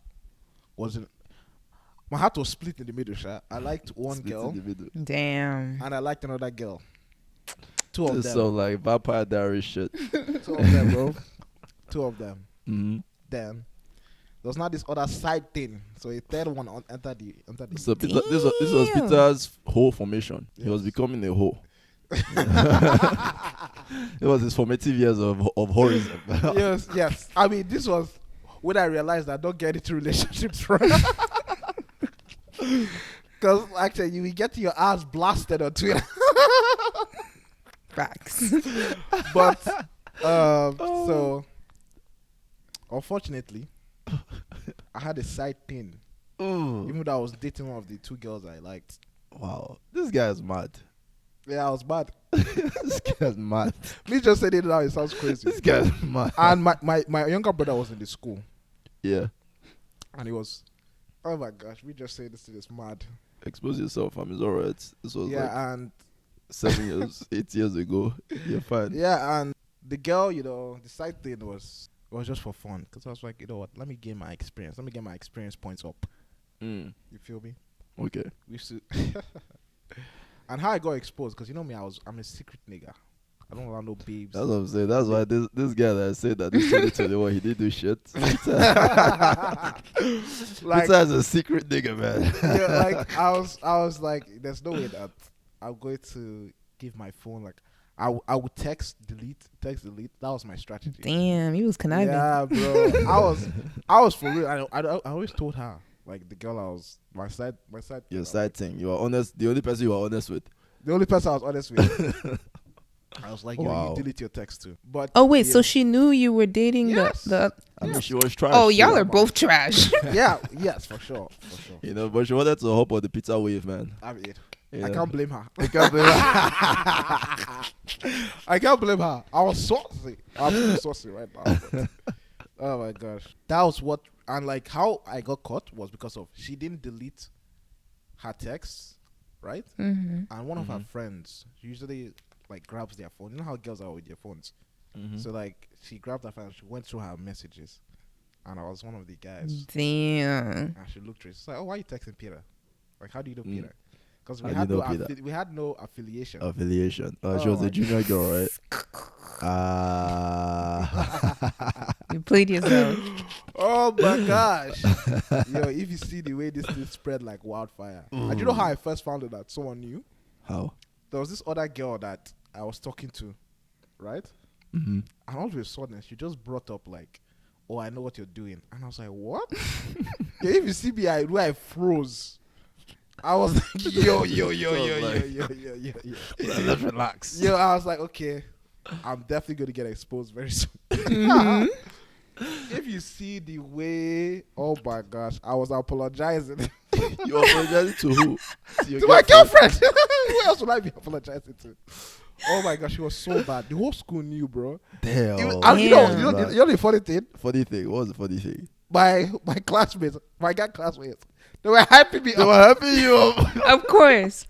was split in the middle. Sha. I liked one Split girl in the middle. Damn. and I liked another girl. Two of This them. sound like Vampire Diary shit. Two of them, bro. Two of them. Mm-hmm. Then there was not this other side thing. So a third one entered the. So Peter, this was Damn. Peter's whole formation. He was Yes. becoming a hoe. It was his formative years of horrorism. Yes. I mean, this was when I realized I don't get into relationships, right? Because actually, you will get your ass blasted on Twitter. Facts. But so unfortunately, I had a side thing. Ooh. Even though I was dating one of the two girls I liked. Wow. This guy is mad. Yeah, I was mad. This guy's mad. Me just saying it now, it sounds crazy. This guy's mad. And my younger brother was in the school. Yeah. And he was, oh my gosh, we just say this thing is mad. Expose yourself, fam. It's alright. This was like And 7 years, 8 years ago. You're fine. yeah, and the girl, the side thing was just for fun. Because I was like, you know what, let me gain my experience. Let me get my experience points up. Mm. You feel me? Okay. We used to and how I got exposed, because you know me, I'm a secret nigga. I don't allow no babes. That's what I'm saying. That's why this guy that said that this 2021 he didn't do shit. Like, Peter is a secret nigga, man. yeah, like I was like, there's no way that I'm going to give my phone. Like I would text delete. That was my strategy. Damn, you was conniving. Yeah, bro. I was for real. I always told her, like, the girl I was my side. Your side thing. You are honest. The only person you are honest with. The only person I was honest with. I was like, Wow. you delete your text too. But Oh wait, so she knew you were dating Yes. the I mean, she was trash. Oh, too. y'all are both trash. yes, for sure. You know, but she wanted to hop on the pizza wave, man. I mean, You I know. can't blame her. I can't believe I can't blame her. I was saucy. I'm pretty saucy right now. but- oh my gosh, that was what. And like how I got caught was because of she didn't delete her texts, right? Mm-hmm. And one of her friends usually like grabs their phone. You know how girls are with their phones. So like she grabbed her phone, she went through her messages, and I was one of the guys. Damn. And she looked through it. She's like, "Oh, why are you texting Peter? Like, how do you know Peter? Because How do you know Peter? we had no affiliation." Affiliation. She Oh was my a junior girl, right? You played yourself. Oh my gosh. Yo, if you see the way this thing spread like wildfire. And you know how I first found out that someone knew? How? There was this other girl that I was talking to, right? Mm-hmm. And all of a sudden, she just brought up like, "Oh, I know what you're doing." And I was like, "What?" Yeah, if you see me, I froze. I was like, yo. Let's relax. Yo, I was like, okay, I'm definitely going to get exposed very soon. If you see the way, oh my gosh, I was apologizing. You apologizing to who? To my girlfriend. Who else would I be apologizing to? Oh my gosh, it was so bad. The whole school knew, bro. Damn. And you know the funny thing? Funny thing. What was the funny thing? My classmates, my guy classmates, they were hyping me They up. were happy you up. Of course.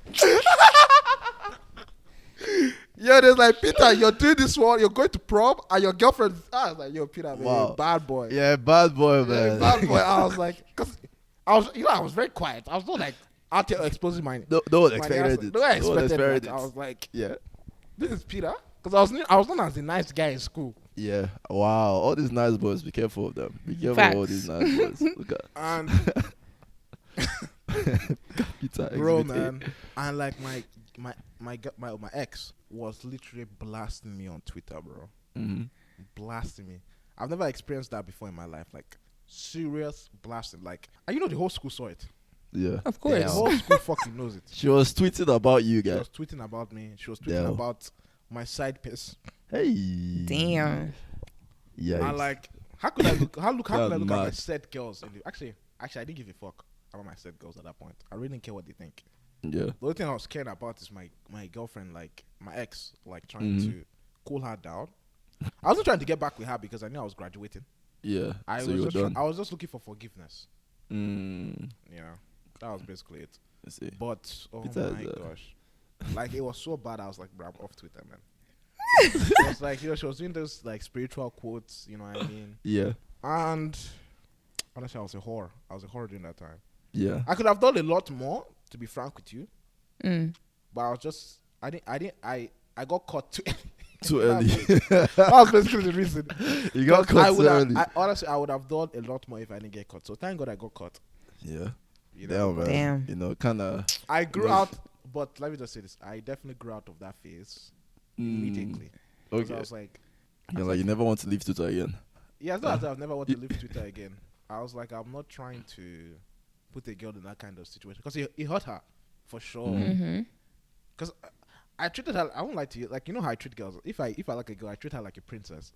Yo, there's like, "Peter, you're doing this one, you're going to prom, and your girlfriend." I was like, "Yo, Peter, man, Wow. you're a bad boy." Yeah, bad boy, Yeah, man. bad boy. I was like, because I was very quiet. I was not like out there exposing my. No one my expected answer. it. No one No one expected expected it. it. I was like, Yeah. "This is Peter," because I was known as the nice guy in school. Yeah. Wow. All these nice boys, be careful of them. Be careful of all Facts. these nice boys. Look at And Peter bro, Exhibit A. man, and like my ex was literally blasting me on Twitter, bro. Mhm. Blasting me. I've never experienced that before in my life. Like serious blasting. Like, and you know the whole school saw it. Yeah. Of course. The Damn. whole school fucking knows it. She was tweeting about you She guys. was tweeting about me. She was tweeting Damn. about my side piece. Hey. Damn. Yeah. And like, how could I look? How could I That's look at my mad. set girls? Actually, I didn't give a fuck about my set girls at that point. I really didn't care what they think. Yeah. The only thing I was caring about is my girlfriend, like my ex, like trying to cool her down. I wasn't trying to get back with her because I knew I was graduating. Yeah. I So you were was done. I was just looking for forgiveness. Mm. You know, that was basically it. I see. But oh Peter my is, gosh, like it was so bad. I was like, bro, I'm off Twitter, man. It was like, she was doing those like spiritual quotes, you know what I mean? Yeah. And honestly, I was a whore. I was a whore during that time. Yeah. I could have done a lot more, to be frank with you, Mm. but I was just, I got caught too. Too early. That was basically the reason. You got Because caught too early. honestly, I would have done a lot more if I didn't get caught. So thank God I got caught. Yeah. You know? Damn, man. Damn. You know, kind of. I grew No. out, but let me just say this: I definitely grew out of that phase immediately. 'Cause Okay. I was like, You're like, you never want to leave Twitter again. yeah, it's not as if I've never wanted to leave Twitter again. I was like, I'm not trying to put a girl in that kind of situation because it hurt her for sure. Mm-hmm. Because I treated her. I won't lie to you. Like, you know how I treat girls. If I like a girl, I treat her like a princess.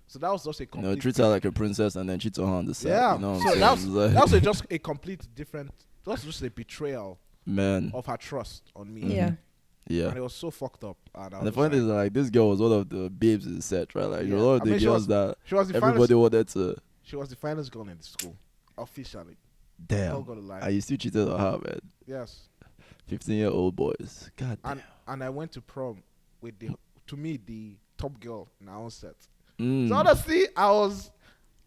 So that was just a You complete. know, treat her like a princess and then cheat on her on the side. Yeah. You know what So I'm that saying? was, It's that like, was just a complete different. That was just a betrayal man. of her trust on me. Yeah. Yeah. And it was so fucked up. And, I And the was funny thing like, is, like, this girl was one of the babes in the set, right? Like, Yeah. one of I the mean, she girls was- that she was the everybody finest. wanted to. She was the finest girl in the school, officially. Not Damn. gonna lie. And you still cheated on her, man. Yes. 15-year-old boys. God damn. And I went to prom with to me the top girl in our own set. Mm. So honestly, I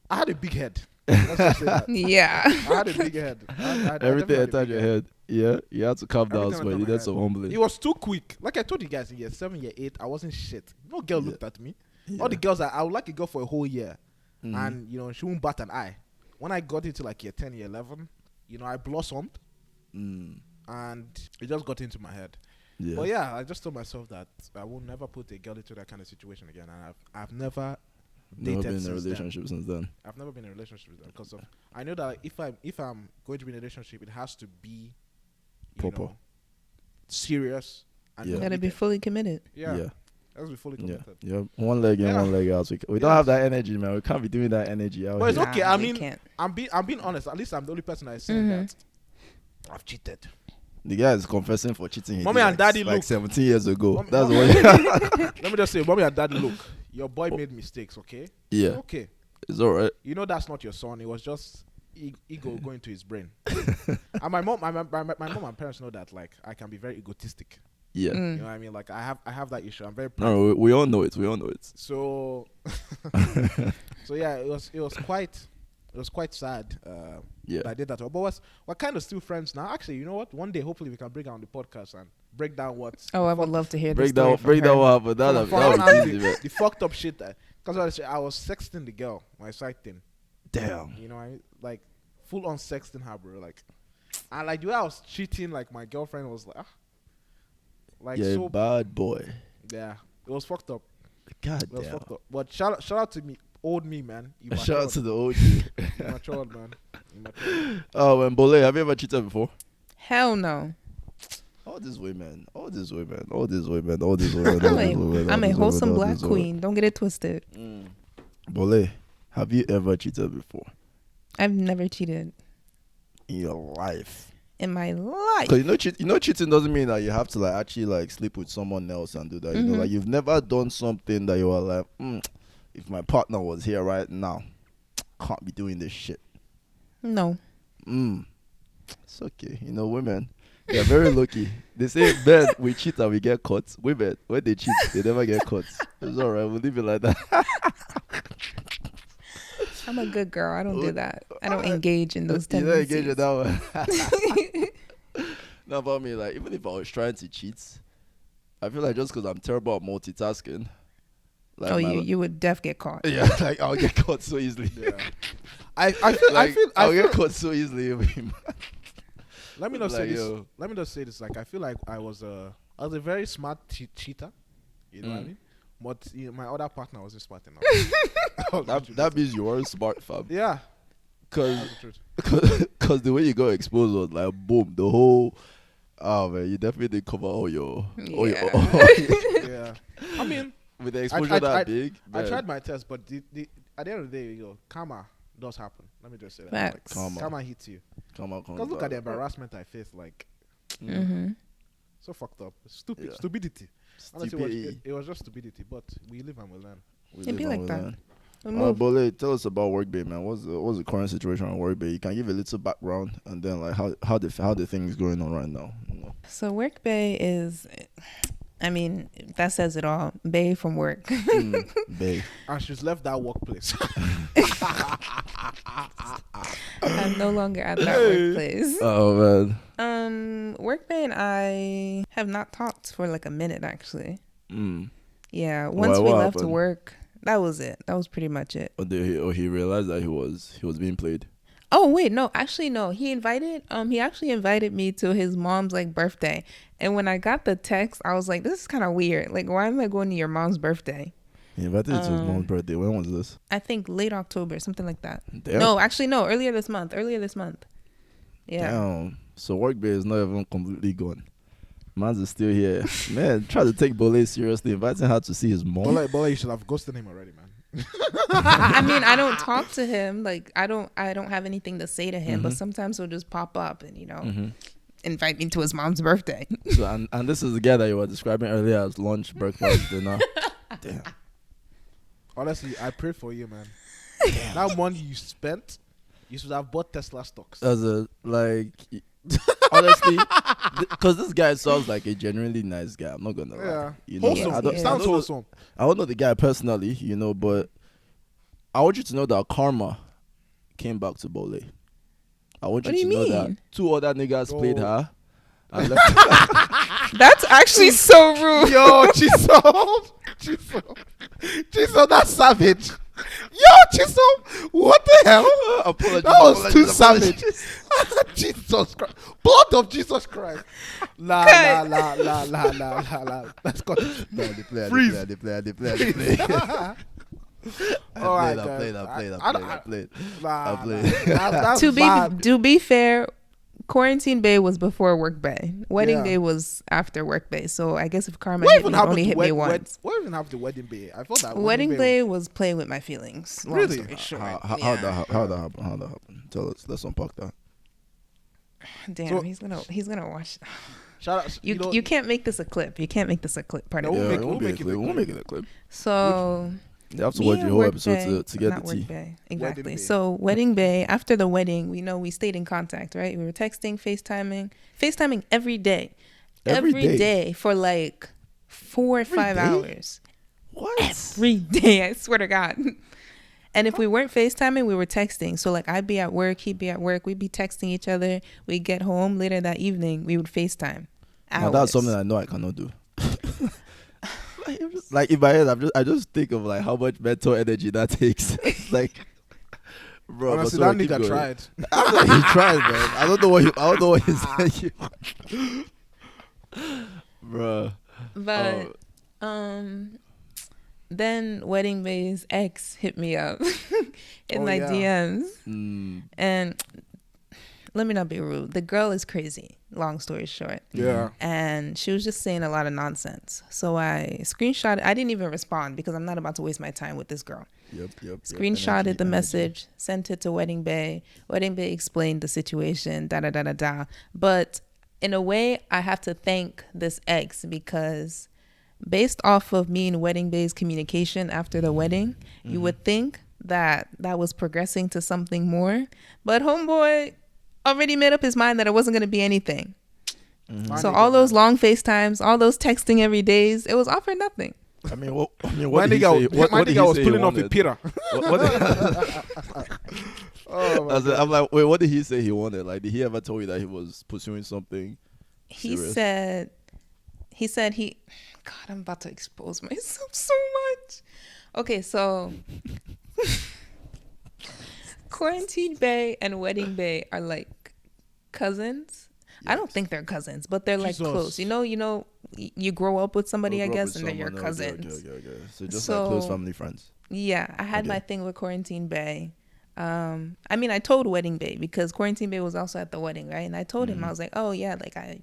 had a big head. Let's just say that. Yeah. I had a big head. I Everything definitely had a entered big your head. Yeah. You had to calm down, Everything so entered you my did head. some humbling. It was too quick. Like I told you guys in year 7, year 8, I wasn't shit. No girl Yeah. looked at me. Yeah. All the girls, I would like a girl for a whole year. Mhm. And, you know, she won't bat an eye. When I got into like year 10, year 11, you know, I blossomed. Mm. And it just got into my head. Yeah. But yeah, I just told myself that I will never put a girl into that kind of situation again. And I've never Never dated been in a since then. relationship since then. I've never been in a relationship with them because of I know that if I'm going to be in a relationship, it has to be you Proper. know, serious and Yeah. Gotta be committed. fully committed. Yeah, Yeah. has to be fully Yeah. committed. Yeah. One leg in, Yeah. one leg out. We don't Yes. have that energy, man. We can't be doing that energy out But it's here. okay. I we mean, can't. I'm being honest. At least I'm the only person that is saying Mhm. that I've cheated. The guy is confessing for cheating. he Mommy did and daddy like look. 17 years ago. Mommy- That's mommy- what. Let me just say, mommy and daddy, look, your boy made mistakes. Okay. Yeah. Okay. It's all right. You know that's not your son. It was just ego going to his brain. And my mom and parents know that like I can be very egotistic. Yeah. You Mm. know what I mean? Like I have that issue. I'm very proud. No, we all know it. We all know it. So so yeah, it was quite sad. Yeah. That I did that. But we're kind of still friends now. Actually, you know what? One day, hopefully, we can bring her on the podcast and break down what Oh, I would love to hear this Break story down, from break her. down what happened. That from would now be easy, man. the fucked up shit. Because I was sexting the girl, my side thing. Damn. You know, I like full on sexting her, bro. Like, and like the way I was cheating, like my girlfriend was like Yeah, so bad boy. yeah, it was fucked up. God It was damn. fucked up. But shout out to me, old me, man. You Shout out to matured. the OG. You matured, man. You matured. Oh, and Mbolle, have you ever cheated before? Hell no. All these women, all these women, all these women, all these women. I'm a wholesome black queen. Don't get it twisted. Mbolle, have you ever cheated before I've never cheated in your life? in my life. Because cheating doesn't mean that you have to like actually like sleep with someone else and do that. You know, Mhm. like you've never done something that you were like, if my partner was here right now, can't be doing this shit. No. It's okay. You know, women, they're very lucky. They say men, we cheat and we get caught. Women, when they cheat, they never get caught. It's alright. We'll leave it like that. I'm a good girl. I don't do that. I don't engage in those You don't tendencies. engage in that one. No, but I mean, like, even if I was trying to cheat, I feel like just because I'm terrible at multitasking. Like Oh, my- you would def get caught. Yeah, like I'll get caught so easily. Yeah. I feel I'll get caught so easily. Let me not say Like, this. yo. Let me just say this. Like I feel like I was a very smart cheater. You know what I mean? But you know, my other partner wasn't smart enough. that means you weren't smart, fam. yeah, Cause, that's the truth. cause the way you got exposed was like boom, the whole. Oh man, you definitely didn't cover all your. Yeah. I mean, With the exposure I that big, I man. tried my test, but at the end of the day, you go, karma does happen. Let me just say that. Facts. Karma. Karma hits you. Come on. Because look at the embarrassment I faced. Like, Mm-hmm. so fucked up. Stupid. Yeah. Stupidity. Honestly, Stupid. it was just stupidity. But we live and we learn. It'd be like that. We'll Alright, move. Bole, tell us about Workbay, man. What's the current situation on Workbay? You can give a little background and then like how the thing is going on right now. You know? So Work Bay is, I mean, that says it all. Bay from work. Bay. And she's left that workplace. I'm no longer at that workplace. Oh man. Workbay and I have not talked for like a minute actually. Mm. Yeah, once Why, we what left happened? work, that was it. That was pretty much it. He realized that he was being played. Oh wait, no, actually no. He actually invited me to his mom's like birthday. And when I got the text, I was like, this is kind of weird. Like, why am I going to your mom's birthday? He invited you to his mom's birthday. When was this? I think late October, something like that. Damn. No, actually, no. Earlier this month. Yeah. Damn. So work day is not even completely gone. Man's is still here. Man, try to take Mbolle seriously. Inviting her to see his mom. Mbolle, you should have ghosted him already, man. I mean, I don't talk to him. Like, I don't have anything to say to him. But sometimes he'll just pop up and invite me to his mom's birthday. So, and this is the guy that you were describing earlier as lunch, breakfast, dinner. Damn. Honestly, I pray for you, man. That money you spent, you should have bought Tesla stocks. As a honestly, because this guy sounds like a genuinely nice guy. I'm not gonna lie. You know, wholesome. Sounds wholesome. I don't know the guy personally, but I want you to know that karma came back to Mbolle. I want you to know that 2 other niggas played her. And left. That's actually so rude. Yo, Chisom, that's savage. Yo, Chisom, what the hell? Apologies, that was too savage. Jesus Christ. Blood of Jesus Christ. La. Let's go. They play. I played. To be fair, Quarantine Bay was before Work Bay. Wedding Day was after Work Bay. So I guess if karma only hit me once. What even happened to Wedding Bay? I thought that Wedding Bay was playing with my feelings. Long story short. How that happened? Tell us. Let's unpack that. Damn, So, he's gonna watch. Shout out. You can't make this a clip. Pardon me. We'll make it a clip. So you have to watch the whole episode to get the tea. Exactly. Wedding So Wedding Bay, after the wedding, we stayed in contact, right? We were texting, FaceTiming every day. Every day for like 4 or 5 hours. What? Every day, I swear to God. And if we weren't FaceTiming, we were texting. So like I'd be at work, he'd be at work, we'd be texting each other. We'd get home later that evening, we would FaceTime. Now that's something I know I cannot do. Like in my head, I just think of like how much mental energy that takes. Like, bro, honestly, that nigga tried. He tried, man. I don't know what he's saying, bro. But then Wedding Bay's ex hit me up in my DMs, and let me not be rude. The girl is crazy. Long story short. Yeah. And she was just saying a lot of nonsense. So I screenshotted. I didn't even respond because I'm not about to waste my time with this girl. Yep. Screenshotted the message, sent it to Wedding Bay. Wedding Bay explained the situation, But in a way, I have to thank this ex because based off of me and Wedding Bay's communication after the wedding, you would think that was progressing to something more. But homeboy already made up his mind that it wasn't going to be anything. So all those long FaceTimes, all those texting every days, it was all for nothing. I mean, what did he say? What did he was pulling off a Peter. I'm like, wait, what did he say he wanted? Like, did he ever tell you that he was pursuing something serious? He said God, I'm about to expose myself so much. Okay, so Quarantine Bay and Wedding Bay are like cousins. Yes. I don't think they're cousins, but they're like close. You know, you grow up with somebody, I guess, and they're your cousins. Okay. So just like close family friends. Yeah, I had my thing with Quarantine Bay. I mean, I told Wedding Bay because Quarantine Bay was also at the wedding, right? And I told him, I was like, oh yeah, like I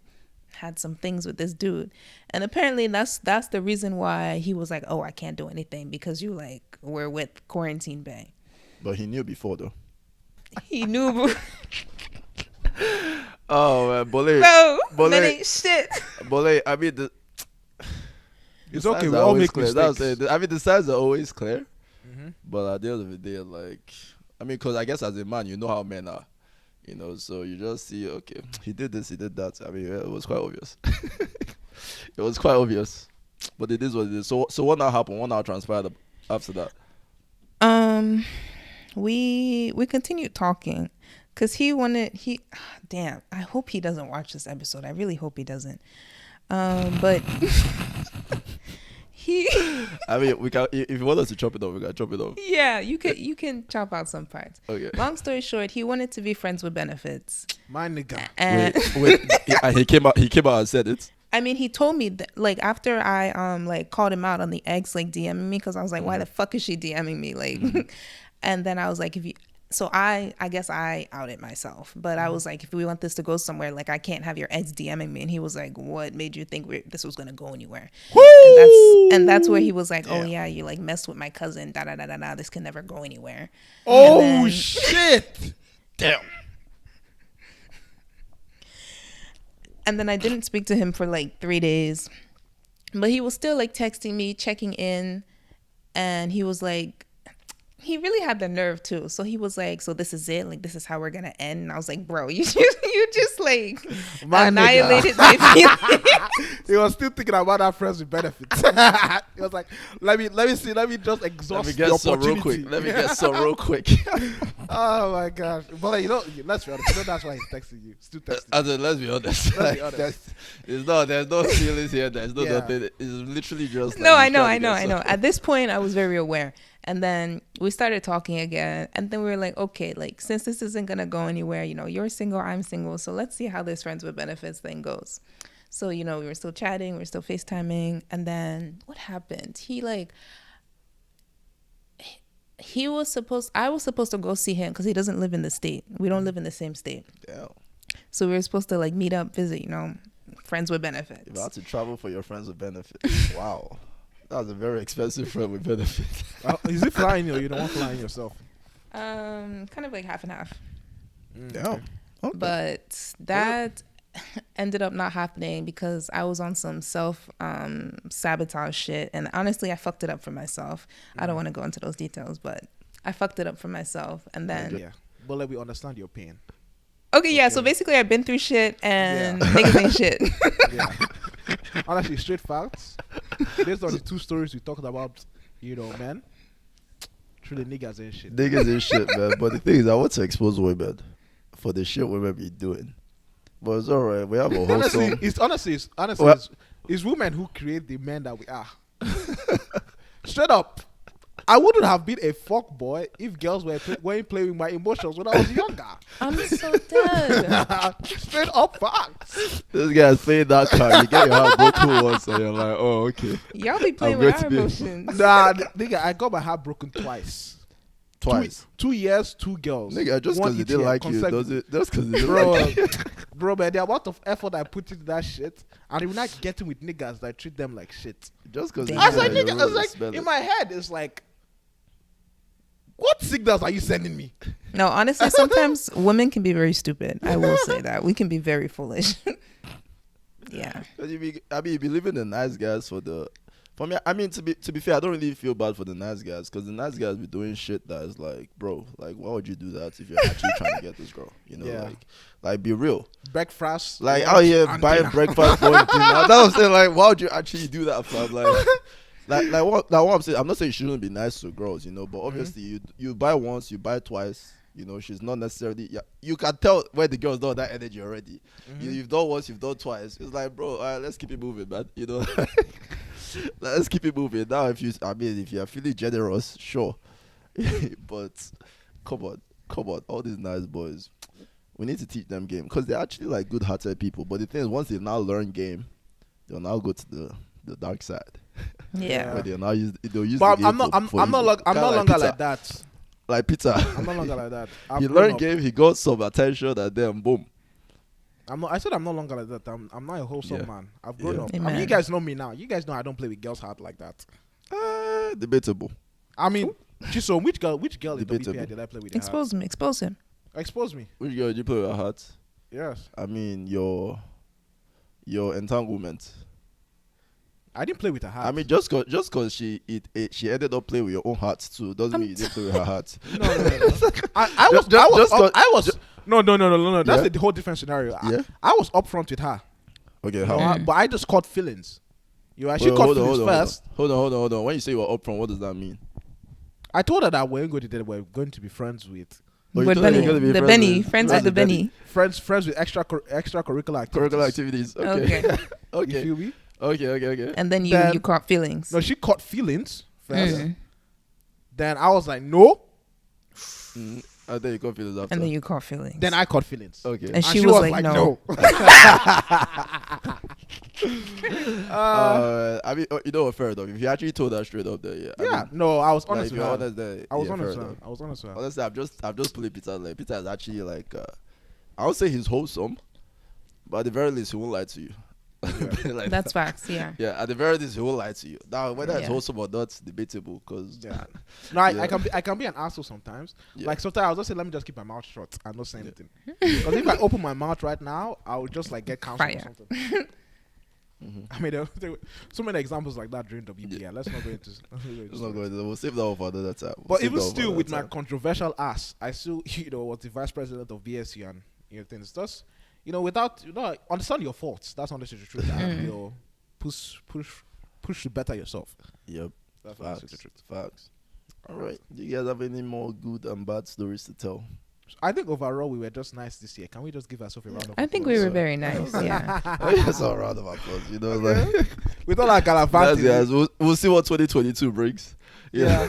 had some things with this dude, and apparently that's the reason why he was like, oh, I can't do anything because you like were with Quarantine Bay. But he knew before though. He knew. Oh man, Mbolle. No, that ain't shit. Mbolle, I mean it's okay. We all make mistakes. The signs are always clear, but at the end of the day, like, I mean, because I guess as a man, you know how men are, so you just see, okay, he did this, he did that. I mean, it was quite obvious. It was quite obvious, but it is what it is. So what now happened? What now transpired after that? We continued talking because damn, I hope he doesn't watch this episode. I really hope he doesn't. But I mean, we can. If you want us to chop it off, we can chop it off. Yeah, you can chop out some parts. Okay. Long story short, he wanted to be friends with benefits. My nigga. And Wait. He came out. He came out and said it. I mean, he told me that, like, after I like called him out on the ex, like, DMing me, because I was like, why the fuck is she DMing me? Like, and then I was like, so I guess I outed myself, but I was like, if we want this to go somewhere, like, I can't have your ex DMing me. And he was like, what made you think this was gonna go anywhere? And that's where he was like, oh yeah, you like messed with my cousin, da da da da da. This can never go anywhere. Oh shit! Damn. And then I didn't speak to him for like 3 days, but he was still like texting me, checking in, and he was like, he really had the nerve too. So he was like, so this is it? Like, this is how we're going to end? And I was like, bro, you just like annihilated my feelings. He was still thinking about that friends with benefits. He was like, let me just exhaust the opportunity. Let me get some real quick. Oh my gosh. But like, let's be honest. That's why he's texting you. Still texting you. Let's be honest. Let's be honest. There's no feelings here. There's no nothing. It's literally just. No, I know. At this point, I was very aware. And then we started talking again. And then we were like, okay, like, since this isn't going to go anywhere, you're single, I'm single. So let's see how this friends with benefits thing goes. So, we were still chatting, we were still FaceTiming. And then what happened? I was supposed to go see him because he doesn't live in the state. We don't live in the same state. Yeah. So we were supposed to like meet up, visit, friends with benefits. You're about to travel for your friends with benefits. Wow. That's a very expensive friend with benefits. Is it flying or you don't want flying yourself? Kind of like half and half. Yeah. Okay. But that ended up not happening because I was on some self sabotage shit, and honestly I fucked it up for myself. I don't want to go into those details, but I fucked it up for myself. And then but let me understand your pain. Okay, yeah, so basically I've been through shit and niggas ain't shit. Yeah. Honestly, straight facts. Based on the two stories we talked about, man, truly niggas ain't shit. Niggas ain't shit, man. But the thing is, I want to expose women for the shit women be doing. But it's alright. We have a whole song. It's women who create the men that we are. Straight up. I wouldn't have been a fuck boy if girls weren't playing with my emotions when I was younger. I'm so dead. Straight up facts. This guy's playing that card. You get your heart broken once and you're like, oh, okay. Y'all be playing with our emotions. Nah, nigga, I got my heart broken twice. Twice. 2 years, 2 girls. Nigga, just because they didn't like you, does it? Just because they didn't like you. Bro, man, the amount of effort I put into that shit, and you're not getting with niggas that treat them like shit. Just because I was like, in my head, it's like, what signals are you sending me? No, honestly, sometimes women can be very stupid. I will say that. We can be very foolish. Yeah. You be living the nice guys for me. I mean, to be fair, I don't really feel bad for the nice guys because the nice guys be doing shit that is like, bro, like, why would you do that if you're actually trying to get this girl? Like be real. Breakfast. Like out here buying breakfast for dinner. That's what I'm saying. Like, why would you actually do that, fam? Like what I'm saying, I'm not saying she shouldn't be nice to girls, but obviously you buy once, you buy twice, she's not necessarily, you can tell where the girl's done that energy already. You've done once, you've done twice. It's like, bro, all right, let's keep it moving, man. Let's keep it moving. Now, if you're feeling generous, sure. But come on, all these nice boys, we need to teach them game because they're actually like good-hearted people. But the thing is, once they now learn game, they'll now go to the dark side. Yeah. Where they'll use but the game I'm no longer like that. Like Peter. I'm no longer like that. He learned game, he got some attention, and then boom. I said I'm no longer like that. I'm not a wholesome man. I've grown up. Amen. I mean, you guys know me now. You guys know I don't play with girls' heart like that. Debatable. I mean, Chisom, which girl in Debatable. WPI did I play with? Expose him. Expose him. Expose me. Which girl did you play with her heart? Yes. I mean, your entanglement. I didn't play with her heart. I mean, just cause she ended up playing with your own heart too doesn't mean you didn't play with her heart. No. I was. No. That's the whole different scenario. Yeah. I was upfront with her. Okay, how? But I just caught feelings. She caught feelings first. Hold on. When you say you were upfront, what does that mean? I told her that we're going to be friends with. With Benny. The Benny. Friends with the Benny. Friends with extracurricular activities. Curricular activities. Okay. You feel me? Okay. And then Then- you caught feelings. No, she caught feelings first. Mm. Then I was like, no. And then you got feelings after. And then you caught feelings. Then I caught feelings. Okay. And she was like, no. I mean, you know what? Fair enough. If you actually told her straight up, there, yeah. I Yeah, mean, no, I was like, honest if with you're her. honest, then, I was yeah, honest fair with her. enough. I was honest with her. Honestly, I'm just pulling Peter. Like Peter is actually like, I would say he's wholesome, but at the very least, he won't lie to you. Like That's that. facts, yeah. Yeah, at the very least, he won't lie to you. Now, whether it's Yeah. wholesome or not, it's debatable. Cause Yeah. No, I Yeah. can be an asshole sometimes. Yeah. Like sometimes I'll just say, let me just keep my mouth shut and not say anything. Because if I open my mouth right now, I'll just like get canceled or Fire. something. Mhm. I mean, there were so many examples like that during WPL. Yeah. Let's not go into. Let's not go into that. We'll save that one for another time. We'll But save even that one for still, another with my time. controversial ass, I still, was the vice president of BSU and things. Just, without, understand your faults. That's honestly the truth. And, push to better yourself. Yep. That's honestly the Facts. truth. Facts. All right. Do you guys have any more good and bad stories to tell? I think overall we were just nice this year. Can we just give ourselves a round of I think we applause? were very nice, yeah. That's a round of applause. You know, like With all our that's, galavanting. guys. We'll see what 2022 brings. Yeah.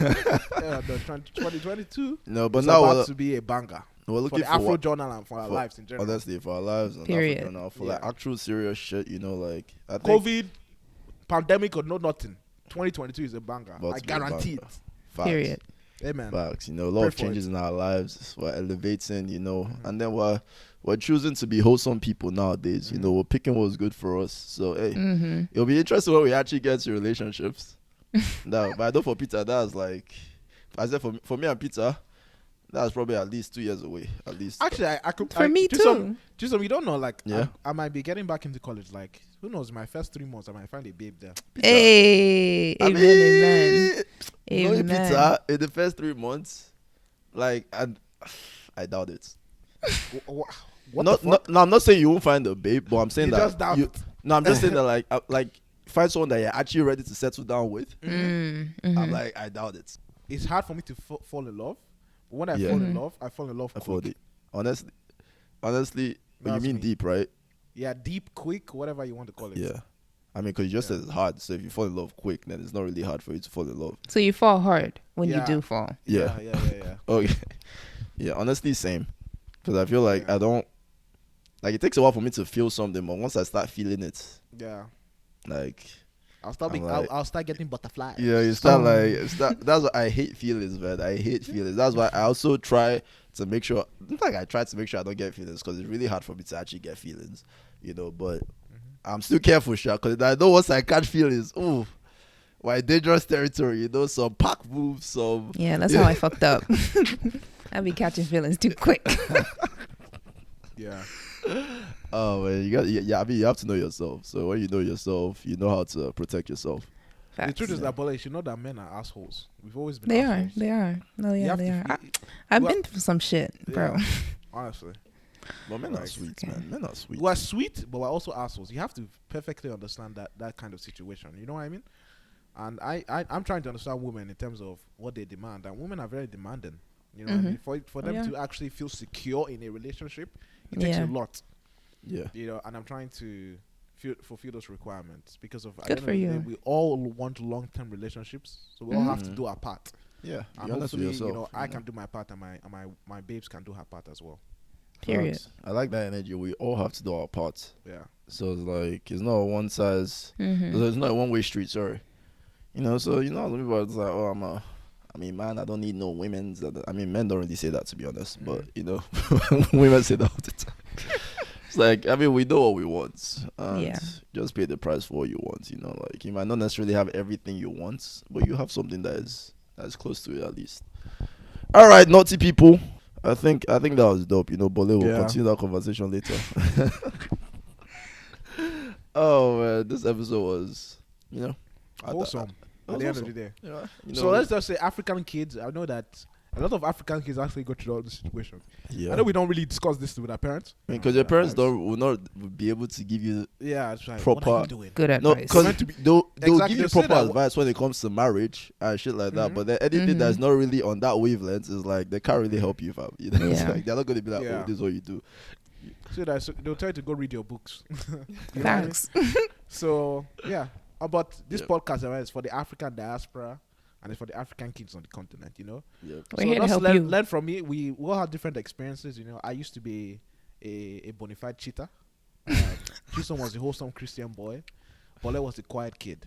Yeah, the 2022 No, but is now about we're, to be a banger we're for looking the for Afro what, Journal and for our for- lives in general. honestly, for our lives and Period. Africa now, for like Yeah. actual serious shit. You know, like I think COVID, pandemic or no nothing, 2022 is a banger. about I to be a guarantee banger. it. Facts. Period. Amen. Facts. You know, a lot Pray of for it. changes in our lives. We're elevating. You know, and then we're choosing to be wholesome people nowadays. You know, we're picking what's good for us. So hey, Mm-hmm. it'll be interesting when we actually get to relationships. No, but I know for Peter, that's like, I said for me and Peter, that's probably at least 2 years away. At least. Actually, I could. For me too. Just you don't know, like, Yeah. I might be getting back into college. Like, who knows? My first 3 months, I might find a babe there. Peter, Hey, I amen, mean, knowing amen. Peter in the first 3 months, like, I doubt it. What Not, the fuck? no, I'm not saying you won't find a babe, but I'm saying You that just doubt it. No, I'm just saying that like find someone that you're actually ready to settle down with. Mm-hmm. I'm like, I doubt it. It's hard for me to fall in love. But when I Yeah. fall in love, I fall in love I quick. thought it. Honestly, you That's mean me. deep, right? Yeah, deep, quick, whatever you want to call it. Yeah. I mean, because you just said it's hard. So if you fall in love quick, then it's not really hard for you to fall in love. So you fall hard when you Yeah. do fall. Yeah. Yeah. Okay. Yeah, honestly, same. Because I feel like Yeah. I don't. Like, it takes a while for me to feel something, but once I start feeling it, Yeah. like, I'll start. I'm like- I'll start getting butterflies. yeah, you start Oh. that's why I hate feelings, man. I hate feelings. That's why I also try to make sure, like, I try to make sure I don't get feelings because it's really hard for me to actually get feelings, you know, but I'm still careful, sure, because I know once I catch feelings, ooh, my dangerous territory, you know, some pack moves, some. Yeah, that's how I fucked up. I be catching feelings too quick. Yeah. Oh man, I mean, you have to know yourself. So when you know yourself, you know how to protect yourself. The Facts. truth is that, Mbolle, you should know that men are assholes. We've always been. They assholes. are. They are. No, You yeah, have they to are. feel- I've Well- been through some shit, bro. Yeah, honestly, But men are Right. sweet, Okay. man. Men are sweet. we're sweet, but we're also assholes. You have to perfectly understand that kind of situation. You know what I mean? And I'm trying to understand women in terms of what they demand, and women are very demanding. You know what I mean? For them Yeah. to actually feel secure in a relationship, it takes a Yeah. lot. Yeah. You know, and I'm trying to fulfill those requirements because of at Good the end for of the you. day, we all want long-term relationships, so we all have to Mhm. do our part. Yeah. And You're honest with hopefully, yourself. you know, I know. can do my part, and my babes can do her part as well. Period. Facts. I like that energy. We all have to do our parts. Yeah. So it's like it's not a one size. Mm-hmm. It's not a one way street. Sorry. You know. So you know, some people are just like, oh, I mean, man, I don't need no women's. I mean, men don't really say that, to be honest. But you know, women say that all the time. It's like, I mean, we know what we want. And Yeah. just pay the price for what you want. You know, like you might not necessarily have everything you want, but you have something that is close to it at least. All right, naughty people. I think that was dope. You know, Mbolle will Yeah. continue that conversation later. Oh man, this episode was, you know, Awesome. At the end of the day. Yeah, you So know, let's just say African kids. I know that a lot of African kids actually go through all this situation. yeah. I know we don't really discuss this with our parents. Because your parents Nice. will not be able to give you Yeah, it's like, Proper- what are you doing? Good no, advice. because meant to be- they'll Exactly, give you they'll say proper that- advice when it comes to marriage and shit like that. Mhm. But then anything Mhm. that's not really on that wavelength is like they can't really help you, fam. You know, it's Yeah. like they're not gonna be like, Yeah. oh, this is what you do. So they'll tell you to go read your books. You know what I mean? Facts. So yeah, but this Yep. podcast is for the African diaspora and it's for the African kids on the continent. Yep. We're here to just help learn, you. learn from me. We all have different experiences. I used to be a bona fide cheater. Chisom was a wholesome Christian boy. Mbolle was a quiet kid.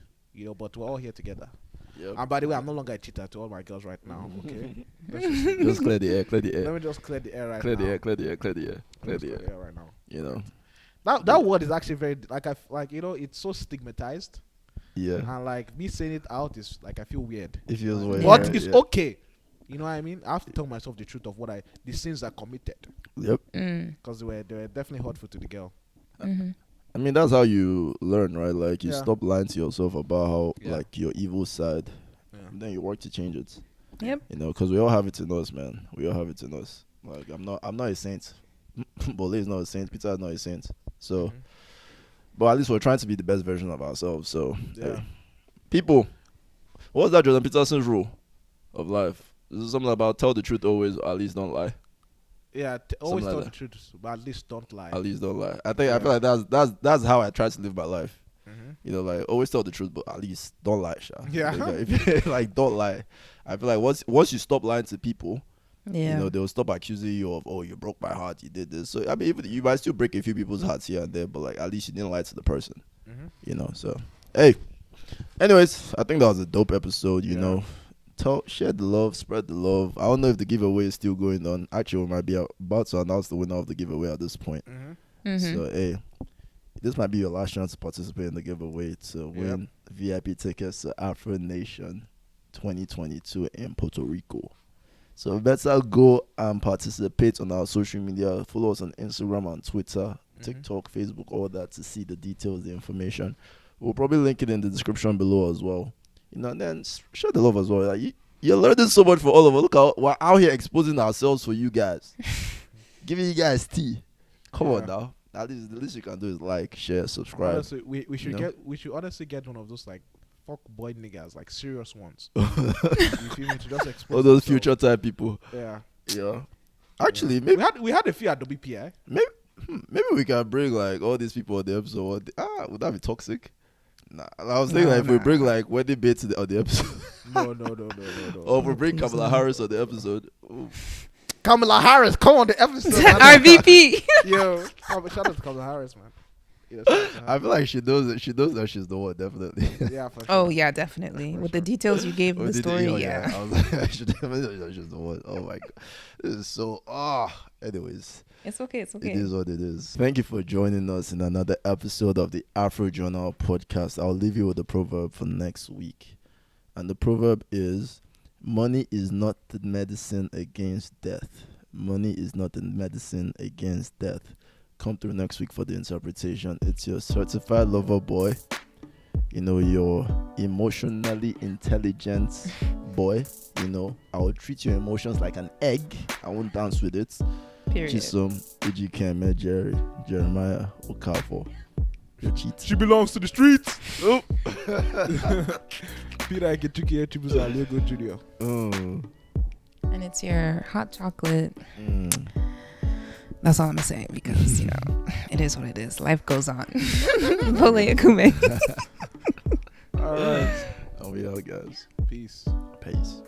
But we're all here together. Yep. And by the way, I'm no longer a cheater to all my girls right now. Okay, Let's Just clear the air. Clear the let air. me just clear the air right Clear now. the air. Clear the air. Clear the air. Let Clear me just the air. right now. You know. That word is actually very it's so stigmatized, Yeah. and like me saying it out is like I feel weird. It feels weird. But right? it's Yeah. okay. You know what I mean? I have to tell myself the truth of the sins I committed, Yep. because they were definitely hurtful to the girl. I mean, that's how you learn, right? Like, you Yeah. stop lying to yourself about how, Yeah. like, your evil side, Yeah. and then you work to change it. Yep. Because we all have it in us, man. We all have it in us. Like, I'm not a saint. Mbolle is not a saint. Peter is not a saint. So, but at least we're trying to be the best version of ourselves. So, Yeah. hey. People, what's that Jordan Peterson's rule of life? This is something about tell the truth always, or at least don't lie. Yeah, always Something tell like the truth, but at least don't lie. At least don't lie. I feel like that's how I try to live my life. Like, always tell the truth, but at least don't lie, Sha. Yeah. Like, don't lie. I feel like once you stop lying to people, Yeah. they'll stop accusing you of, oh, you broke my heart, you did this. So I mean, even you might still break a few people's hearts here and there, but like at least you didn't lie to the person. So hey, anyways, I think that was a dope episode. You know, share the love, spread the love. I don't know if the giveaway is still going on. Actually, we might be about to announce the winner of the giveaway at this point. So hey, this might be your last chance to participate in the giveaway to win VIP tickets to Afro Nation 2022 in Puerto Rico. So better go and participate on our social media. Follow us on Instagram and Twitter, TikTok, Facebook, all that to see the details, the information. We'll probably link it in the description below as well. And then share the love as well. Like, you're learning so much for all of us. Look how we're out here exposing ourselves for you guys. Giving you guys tea. Come on now. At least the least you can do is like, share, subscribe. Honestly, we should honestly get one of those like fuck boy niggas, like serious ones. You feel me? To just expose All those themselves. future type people. Yeah. Yeah. Actually, maybe We had a few at WPI. maybe we can bring like all these people on the episode. Would that be toxic? Nah, I was thinking if we bring like wedding baits on the episode, No. or if we bring Please Kamala no. Harris on the episode. Ooh. Kamala Harris, come on the episode. man. RVP. Yo, shout out to Kamala Harris, man. Shout out to her. I feel like she knows it. She knows that she's the one, definitely. Yeah, for sure. Oh yeah, definitely. With the details you gave of the story, yeah. I was like, I should definitely know that she's the one. Oh my god, this is so. Anyways. It's okay. It's okay. It is what it is. Thank you for joining us in another episode of the Afro Journal podcast. I'll leave you with the proverb for next week. And the proverb is, money is not the medicine against death. Money is not the medicine against death. Come through next week for the interpretation. It's your certified lover boy. Your emotionally intelligent boy. I will treat your emotions like an egg. I won't dance with it. Period. Chisom, Ejikeme, Jeremiah, Okafor. You're cheating. She belongs to the streets. Oh. Peter Aketuki Chibuza Lego Junior. And it's your hot chocolate. That's all I'm saying because it is what it is. Life goes on. Mbolle Akume. All right. I'll be out, guys. Peace. Peace.